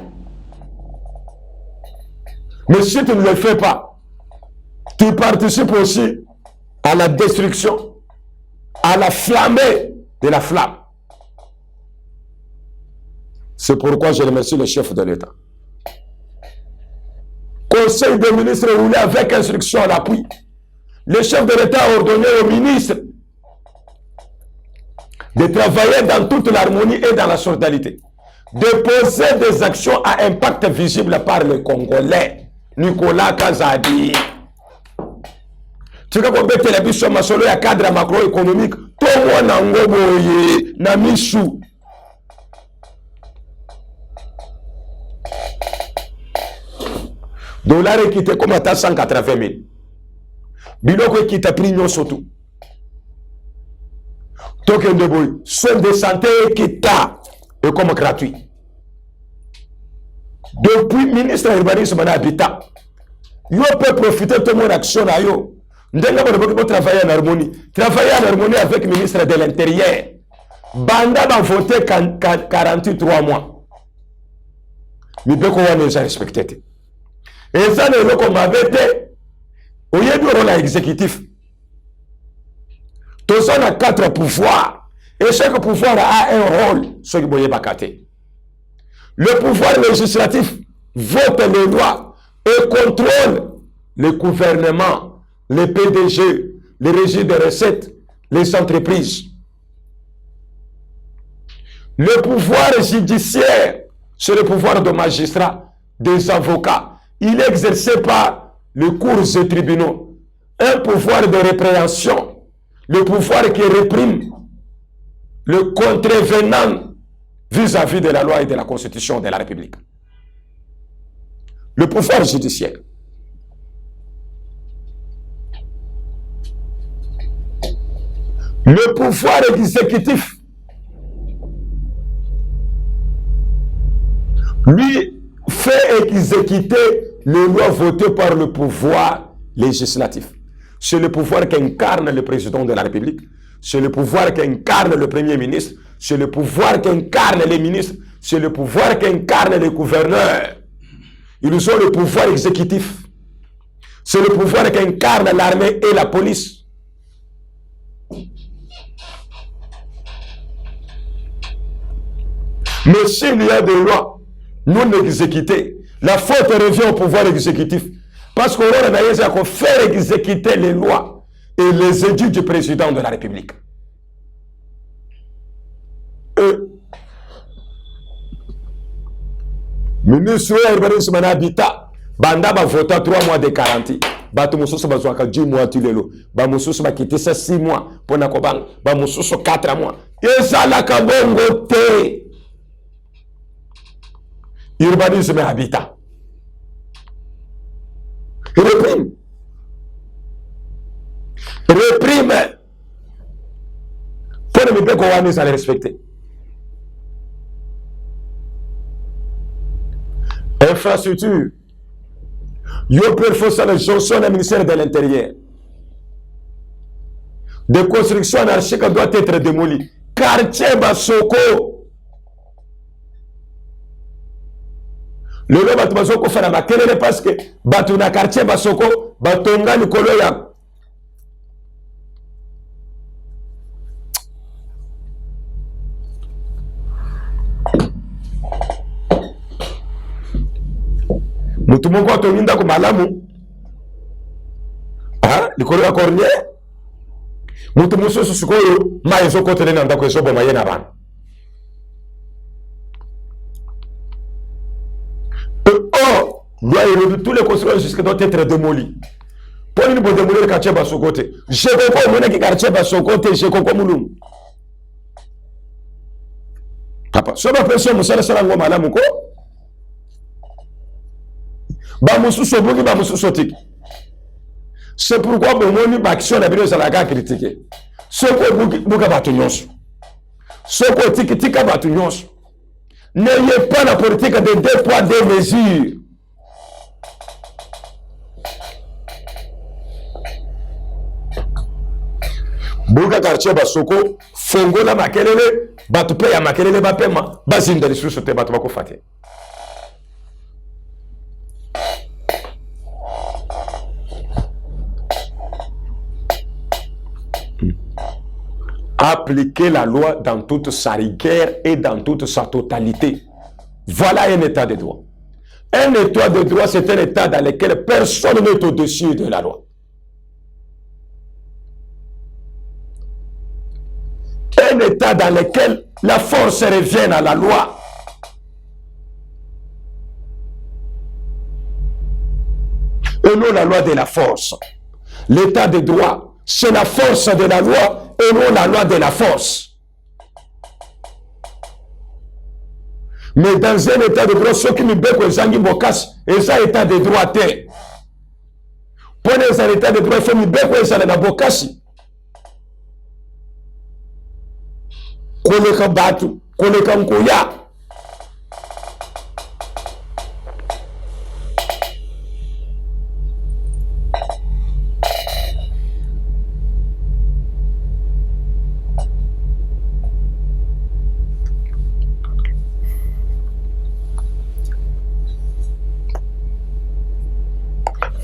Mais si tu ne le fais pas, tu participes aussi à la destruction, à la flambée de la flamme. C'est pourquoi je remercie le chef de l'État. Conseil des ministres roulé avec instruction à l'appui. Le chef de l'État a ordonné au ministre de travailler dans toute l'harmonie et dans la solidarité, de poser des actions à impact visible par les Congolais. Nicolas Kazadi. Tu vois qu'on peut téléviser sur ma solo ya cadre macroéconomique. Tout le monde a ngoboye na misu. Dollar équité comme à 180 000. Biloko équité prix non surtout. Token de boy. Soins de santé équité et comme gratuit. Depuis ministre de l'urbanisme et habitat, yo peut profiter de mon action là yo. Ndenga ba travailler en harmonie. Travailler en harmonie avec le ministre de l'Intérieur. Banda va voter 43 mois. Mais peut qu'on va déjà respecter. Et ça ne le comme avait été au lieu du rôle exécutif. Tout ça a 4 pouvoirs. Et chaque pouvoir a un rôle. Ce qui boye bakate. Le pouvoir législatif vote les lois et contrôle le gouvernement, les PDG, les régies de recettes, les entreprises. Le pouvoir judiciaire, c'est le pouvoir de magistrats, des avocats. Il est exercé par les cours et tribunaux. Un pouvoir de répréhension, le pouvoir qui réprime le contrevenant vis-à-vis de la loi et de la Constitution de la République. Le pouvoir judiciaire. Le pouvoir exécutif. Lui fait exécuter les lois votées par le pouvoir législatif. C'est le pouvoir qu'incarne le président de la République. C'est le pouvoir qu'incarne le Premier ministre. C'est le pouvoir qu'incarne les ministres. C'est le pouvoir qu'incarne les gouverneurs. Ils ont le pouvoir exécutif. C'est le pouvoir qu'incarne l'armée et la police. Mais s'il y a des lois non exécutées, la faute revient au pouvoir exécutif. Parce qu'on a faire exécuter les lois et les édits du président de la République. Ministre de l'urbanisme et habitat, banda va voter 3 mois de garantie. Bato mususu bazwaka 10 mois tulelo. Ba mususu ba kitisa 6 mois pour na kobanga. Ba mususu 4 mois. Ezala kabongo te. Urbanisme et habitat. Réprime. Réprime. Pour ne pas qu'on va les respecter. Infrastructure. Yo peut faire la jonction du ministère de l'Intérieur. De construction anarchique doit être démolie. Quartier Basoko. Le loi Basoko fait la maquette parce que Batuna quartier Basoko, Batonga Nikoloya. Mutu mungu atoninda ku malamu. Ah, likolo ya cornier. Mutu mususu sikoyo maezo kote na ndako esobo mayena bana. Oh, tous les constructions jusqu'à doivent être démolies. Pour nous démolir le quartier Basokote. Je comprends mon quartier Basokote, je comprends mon. pas. So ba personne musala sala ngoma la muko. Ba mususo buki ba mususo tiki. C'est pourquoi bon moni ba action na bino sala ka critiquer. Ce ko buka ba tunyonso. Ce ko tiki tika ba tunyonso. N'ayez pas la politique de 2 poids 2 mesures. Buka quartier basoko fongo na makelele batu pe ya makelele ba pema bazinda lisusu te batu bako fate. Appliquer la loi dans toute sa rigueur et dans toute sa totalité. Voilà un état de droit. Un état de droit, c'est un état dans lequel personne n'est au-dessus de la loi. Un état dans lequel la force revient à la loi. Et non la loi de la force. L'état de droit, c'est la force de la loi et non la loi de la force. Mais dans un état de droit, ceux qui me béquent aux anguilles bocas, et ça état de droit. Pour un état de droit, il faut me béquer aux anguilles bocas. Koleka batu, koleka mkoya.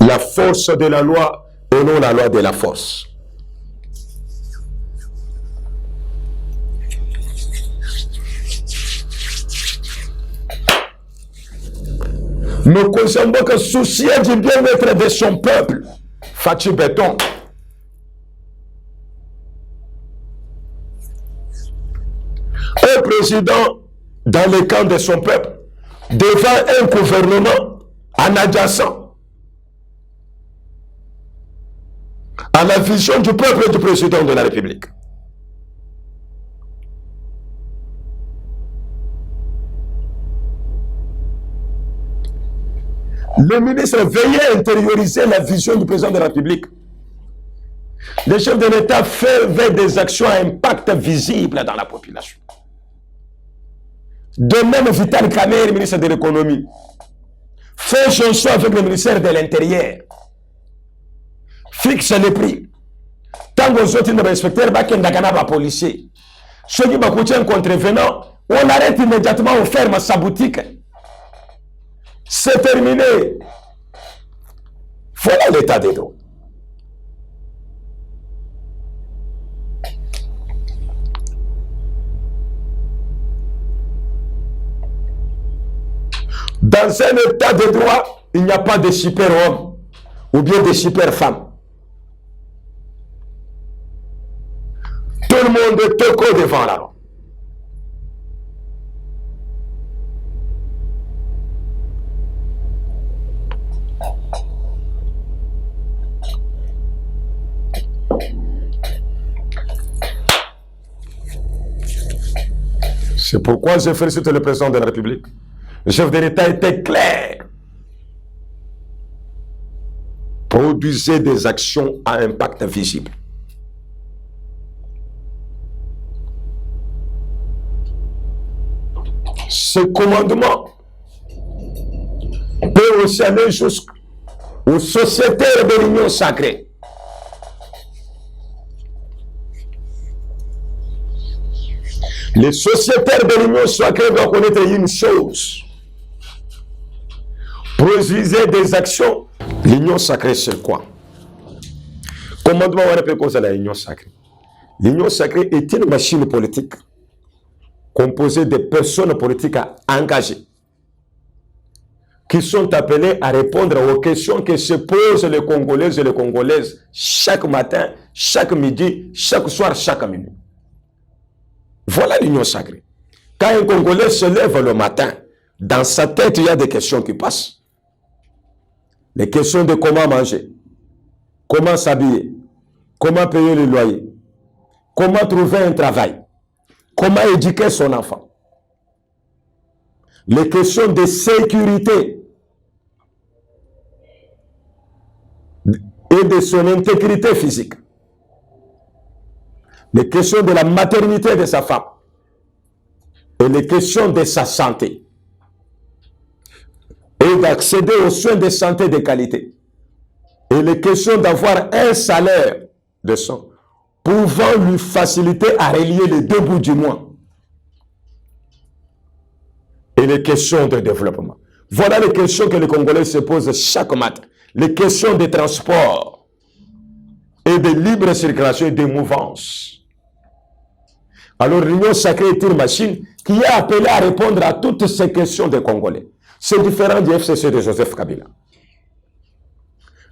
La force de la loi et non la loi de la force. Nous consommons que soucier du bien-être de son peuple. Fatih Béton. Un président dans le camp de son peuple, devant un gouvernement en adjacent à la vision du peuple et du président de la République. Le ministre veillait à intérioriser la vision du président de la République. Le chef de l'État fait des actions à impact visible dans la population. De même, Vital Kamerhe, ministre de l'économie, fait chanson avec le ministère de l'Intérieur. Fixe les prix. Tant que les autres inspecteurs sont policiers, ceux qui ont un contrevenant, on arrête immédiatement, on ferme sa boutique. C'est terminé. Voilà l'état des droits. Dans un état de droit, il n'y a pas de super-homme ou bien de super-femme. Tout le monde est toco devant la loi. C'est pourquoi je félicite le président de la République. Le chef de l'État était clair. Produisez des actions à impact visible. Ce commandement peut aussi aller jusqu'aux sociétaires de l'Union sacrée. Les sociétaires de l'Union sacrée doivent connaître une chose. Produisez des actions. L'Union sacrée, c'est quoi? Commandement, on appelle quoi ça l'Union sacrée? L'Union sacrée est une machine politique composée de personnes politiques engagées qui sont appelées à répondre aux questions que se posent les Congolaises et les Congolaises chaque matin, chaque midi, chaque soir, chaque minuit. Voilà l'Union sacrée. Quand un Congolais se lève le matin, dans sa tête, il y a des questions qui passent. Les questions de comment manger, comment s'habiller, comment payer le loyer, comment trouver un travail, comment éduquer son enfant. les questions de sécurité et de son intégrité physique, les questions de la maternité de sa femme et les questions de sa santé et d'accéder aux soins de santé de qualité et les questions d'avoir un salaire de son pouvant lui faciliter à relier les deux bouts du mois et les questions de développement. Voilà les questions que les Congolais se posent chaque matin. Les questions de transport et de libre circulation et de mouvance. Alors l'Union sacrée est une machine qui est appelée à répondre à toutes ces questions des Congolais. C'est différent du FCC de Joseph Kabila.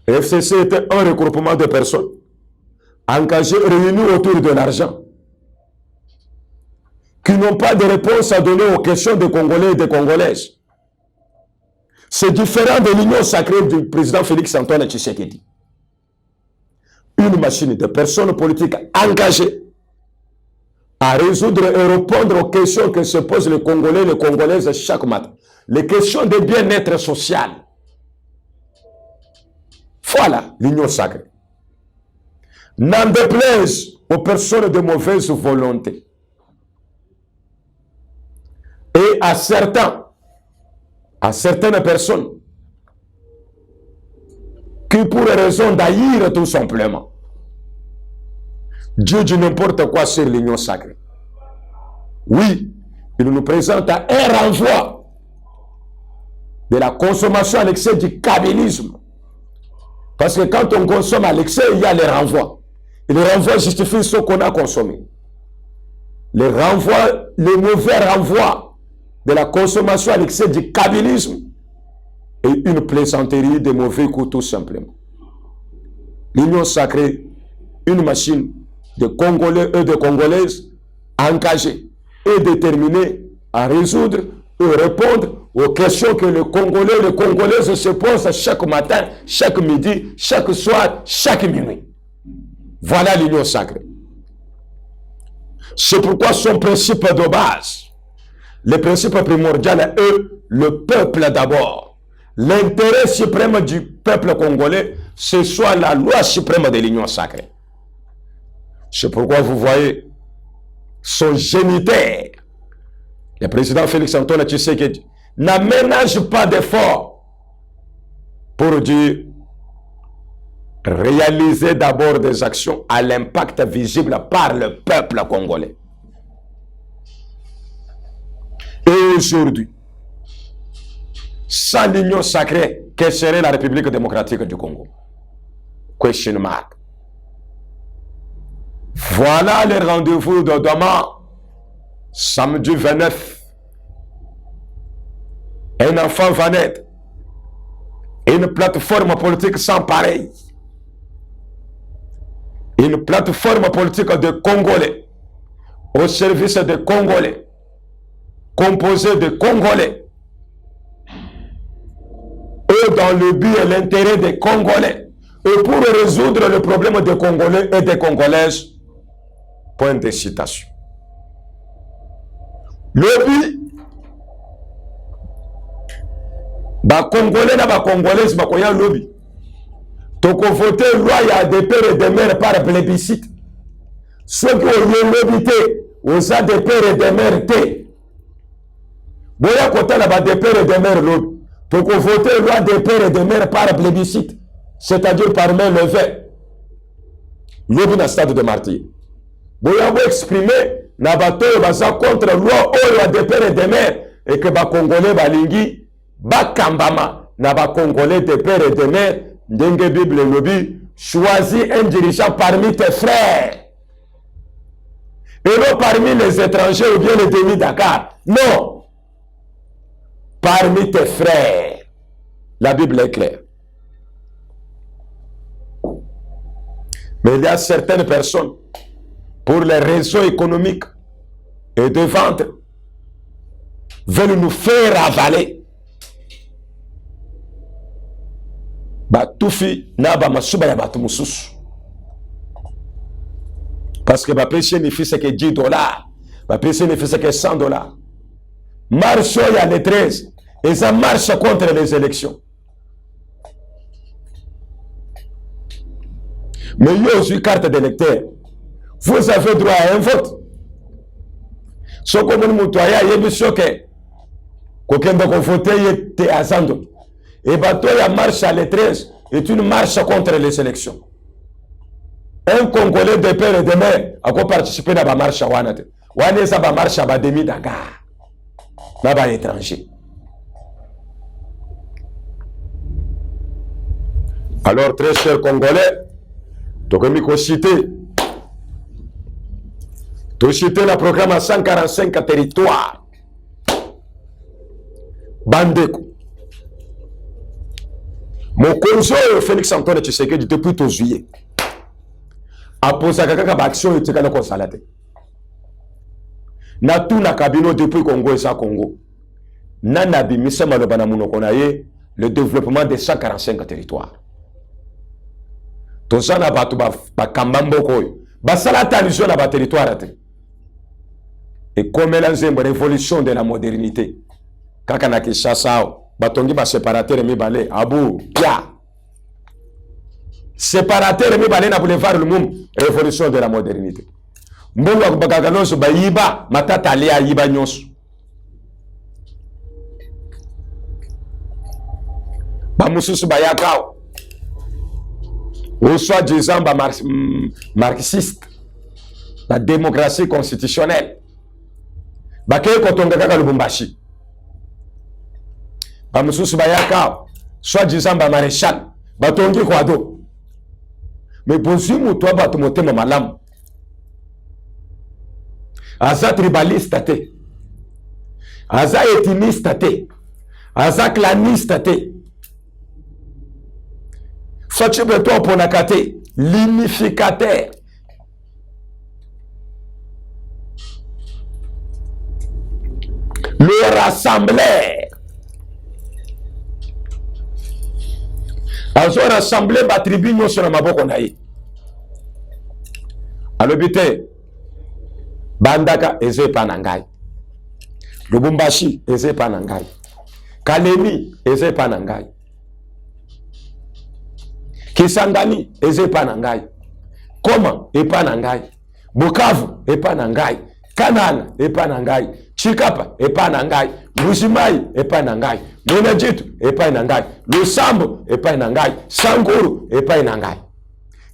Le FCC était un regroupement de personnes engagées, réunies autour de l'argent, qui n'ont pas de réponse à donner aux questions des Congolais et des Congolaises. C'est différent de l'Union sacrée du président Félix-Antoine Tshisekedi. Une machine de personnes politiques engagées à résoudre et répondre aux questions que se posent les Congolais et les Congolaises chaque matin. Les questions de bien-être social. Voilà l'Union sacrée. N'en déplaise aux personnes de mauvaise volonté et à certaines personnes qui, pour raison d'haïr tout simplement, Dieu dit n'importe quoi sur l'Union sacrée. Oui, il nous présente un renvoi de la consommation à l'excès du kabylisme. Parce que quand on consomme à l'excès, il y a les renvois. Et les renvois justifient ce qu'on a consommé. Les renvois, les mauvais renvois de la consommation à l'excès du kabylisme et une plaisanterie de mauvais goût tout simplement. L'Union sacrée, une machine de Congolais et de Congolaises engagés et déterminés à résoudre et répondre aux questions que les Congolais et les Congolaises se posent chaque matin, chaque midi, chaque soir, chaque minuit. Voilà l'Union sacrée. C'est pourquoi son principe de base, le principe primordial est le peuple d'abord. L'intérêt suprême du peuple congolais, ce soit la loi suprême de l'Union sacrée. C'est pourquoi vous voyez son géniteur, le président Félix-Antoine Tshisekedi, n'aménage pas d'effort pour dire réaliser d'abord des actions à l'impact visible par le peuple congolais. Et aujourd'hui, sans l'Union sacrée, quelle serait la République démocratique du Congo? Question mark. Voilà les rendez-vous de demain, samedi 29. Un enfant va naître. Une plateforme politique sans pareil. Une plateforme politique de Congolais, au service des Congolais, composée de Congolais, et dans le but et l'intérêt des Congolais, et pour résoudre le problème des Congolais et des Congolaises. Point de citation. Le but, ba Congolais na ba Congolaises ba koya lobby. Toko voter loi ya de père et de mère par plébiscite. Ceux qui ont lobby té, aux a de père et de mère té. Boya kota la ba de père et de mère lobby. Toko voter loi de père et de mère par plébiscite, c'est-à-dire par main levée. Lobby na stade de martyr. Boya bo exprimer na bato baza contre loi oyo de père et de mère et que ba Congolais balingi ba kambama na ba Congolais de père et de mère. Ndenge Bible lobby, choisis un dirigeant parmi tes frères. Et non parmi les étrangers ou bien les demi-Dakar. Non. Parmi tes frères. La Bible est claire. Mais il y a certaines personnes, pour les raisons économiques et de vente, veulent nous faire avaler. Batufi na ba masuba ya batu mususu. Parce que ba péché ne fait que $10, ba péché ne fait que $100. marche il y a les 13 et ça marche contre les élections. Mais yo sur carte d'électeur, vous avez droit à un vote. Ce que vous avez dit, c'est que quelqu'un doit voter à Sando. Et bateau la marche à les 13 est une marche contre les élections. Un Congolais de père et de mère a participé à la marche à Wanate. Wanate a marche à Bademi Dakar. Là-bas étranger. Alors, très chers Congolais, donc il citer le programme à 145 territoires. Bandeko. Mon conseil Félix Antoine Tshisekedi depuis tout juillet. A posé kaka action et tika na konsalate. Na tout na kabino depuis Congo et ça Congo. Na nabi mise maloba na munoko na ye le développement des 145 territoires. Tout ça na batu ba kambambo koyo. Ba salata mission na ba territoire te. Et comme la révolution de la modernité. Kaka na Kinshasa batongi ba séparateur mibale abu ya. Séparateur mibale na boulevard Lumumba, révolution de la modernité. Mbongo bakaganoso ba yiba matata alia yiba nyonso. Ba mususu ba yakao. Au soi-disant ba marxiste. La démocratie constitutionnelle. Ba kay kotonga kaka Lubumbashi. Ba mususu ba yakao. Soi-disant ba maréchal. Ba tongi kwado. Mais bonjour, toi, tu montes ma malam. Aza tribaliste te. Aza ethniciste te. Aza claniste te. Faut-tu que toi pour nakate l'unificateur. Le rassembleur. Azo rassemblé ba tribu nyo sur maboko na ye. Alobite bandaka eze panangai. Lubumbashi eze panangai. Kalemi eze panangai. Kisangani eze panangai. Koma epanangai. Bukavu epanangai. Kanana epanangai. Chikapa epanangai. Lusimai epanangai. Monajitu epanangai. Lusambo epanangai. Sanguru epanangai.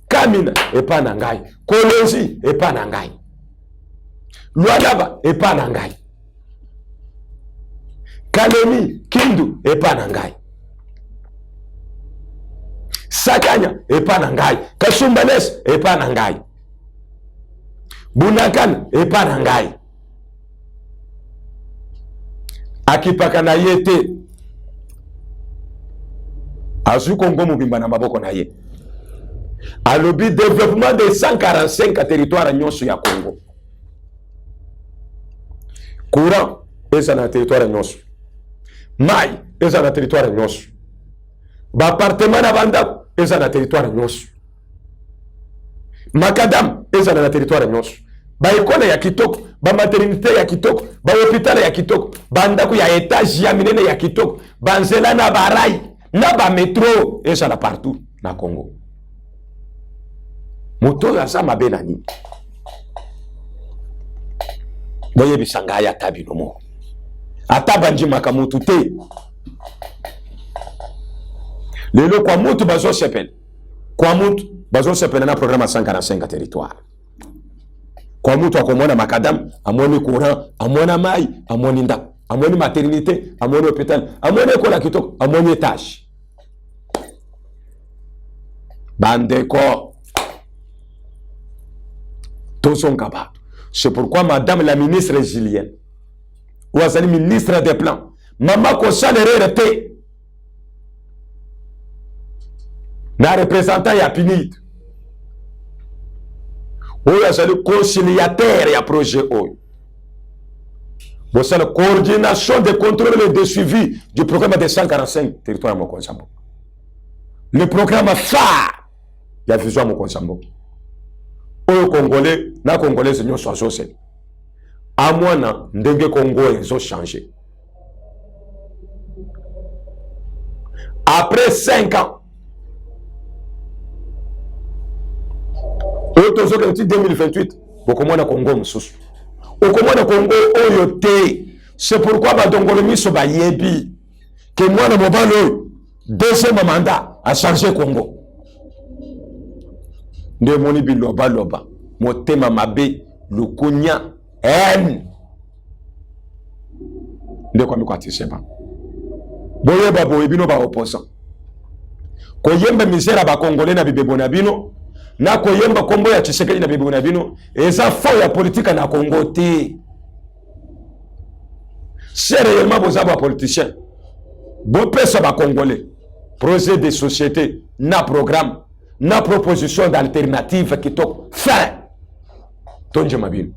Kamina epanangai. Kolonzi epanangai. Luadaba epanangai. Kalemi Kindu epanangai. Sakanya epanangai. Kasumbanes epanangai. Bunakan epanangai. Akipaka na yete. Azu Congo mubimba na maboko na ye. Alobi développement de 145 territoires nyonso ya Congo. Courant eza na territoire nyonso. Mai eza na territoire nyonso. Ba appartement na banda eza na territoire nyonso. Makadam eza na territoire nyonso. Ba école ya kitoko, ba maternité ya kitoko, ba hôpital ya kitoko, ba ndako ya étage ya minene ya kitoko, ba nzela na barai, na ba métro eza na partout na Congo. Moto ya sama benani. Boye bisanga ya tabino mo. Ata banji makamutu te. Lelo kwa mutu bazo sepel. Kwa mutu bazo sepel na programme 145 territoire. Kwa mutu akomona makadam, amoni courant, amona mai, amoni ndako, amoni maternité, amoni hôpital, amoni école kitoko, amoni étage. Bandeko. Tozonkaba. C'est pourquoi madame la ministre résilienne, ou la ministre des plans, maman Koshalere te, na représentant ya PNID, ou la conciliateur ya projet O. C'est la coordination de contrôle et de suivi du programme des 145 territoires à Mokonsambo. Le programme phare de la vision à Mokonsambo. Au Congolais, na Congolais, c'est nous sommes à moi, ndenge Congo, ils ont changé. après 5 ans oyo 2028 okomona Congo mosusu okomona Congo oyo te. C'est pourquoi badongolo miso bayebi que mwana mobali oyo deuxième mandat a changé Congo. Nde moni biloba loba motema mabe lukunya en nde kwa mikwatiseba boyeba boye bino ba opposant koyemba misera ba congolais na bibebo na bino na koyemba kombo ya Tshisekedi na bibebo na bino eza fo ya politique na Congo te. C'est réellement vosaba politiciens bo pesa ba congolais projet de société na programme na proposition d'alternative qui tok fin tonje mabino.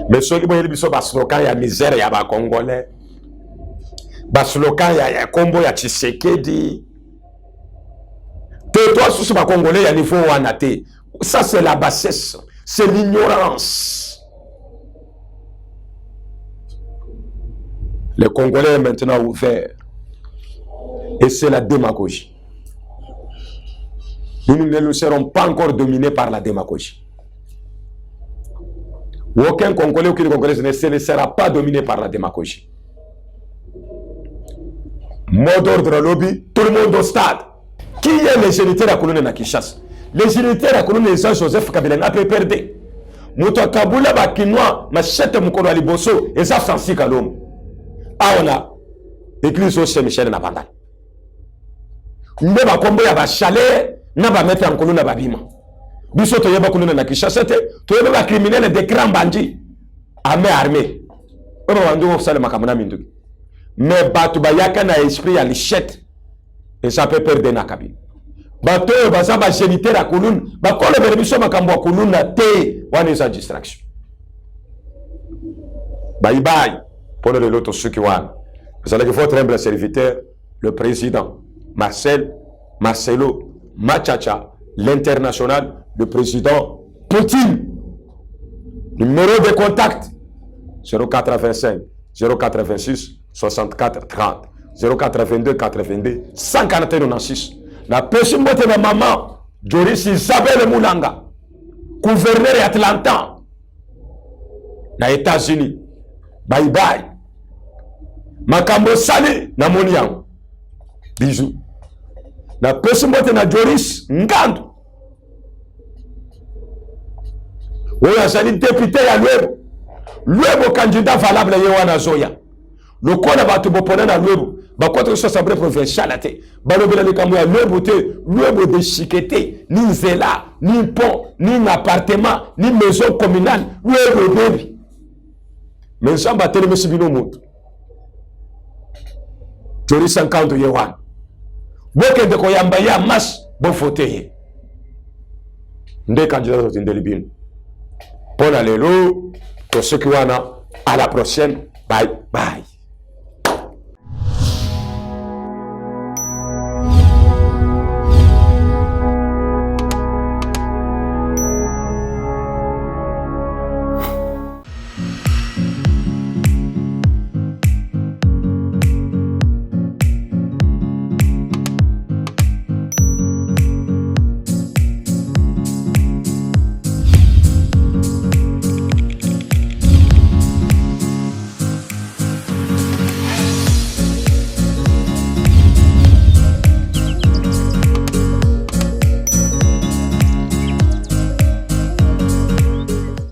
Mais soki boyeli biso ba slogan ya misère ya ba congolais ba slogan ya kombo ya Tshisekedi te toi sous ba congolais ya niveau wana te. Ça c'est la bassesse, c'est l'ignorance. Le Congolais est maintenant ouvert. Et c'est la démagogie. Nous ne serons pas encore dominés par la démagogie. Aucun Congolais, aucune Congolaise ne sera pas dominé par la démagogie. Mot d'ordre lobby, tout le monde au stade. Qui est le géniteur à Kouloune na Kinshasa? Les géniteurs à Kouloune Jean-Joseph Kabila n'a pas perdu. Mouto Kabula Bakinois, Machette Mukolo Aliboso, et ça Francis Kalom. Ah, on a l'église au Saint-Michel na Bandal. Nous avons combo ya ba chalet, na ba mettre en Kouloune na Babima. Biso to yeba Kouloune na Kinshasa te, to yeba ba criminel de grand bandit. Armé. On va vendre ça le makamana mindu. Mais batu ba yaka na esprit ya lichette. Et ça peut perdre na kabine. Bato baza ba géniteur à Kouloune, ba kolo bere biso makambo ya Kouloune na te, wana eza distraction. Bye bye. Pour le autre ceux qui ont. Vous allez votre humble serviteur, le président Marcelo Machacha, l'international, le président Poutine. Numéro de contact 085 086 64 30 082 82 146. La personne de ma maman, Joris Isabelle Moulanga, gouverneur d'Atlanta, aux États-Unis. Bye bye. Makambo sali na moni yango. Bisous. Na pesi mbote na Joris Ngandu. Oyo azali député ya Lwebo. Lwebo candidat valable ye wana zoya. Lokola bato bopona na Lwebo. Bakoto so sabre provincial te. Balobela likambo ya Lwebo te. Lwebo de chiqueté, ni nzela, ni pont, ni appartement, ni maison communale. Lwebo baby. Mais ça va tellement se bino moto. Tori 50 yewan. Boke de koyamba ya mas bo fote. Nde candidat de Ndelibine. Pour lelo, pour ceux qui wana, à la prochaine. Bye bye.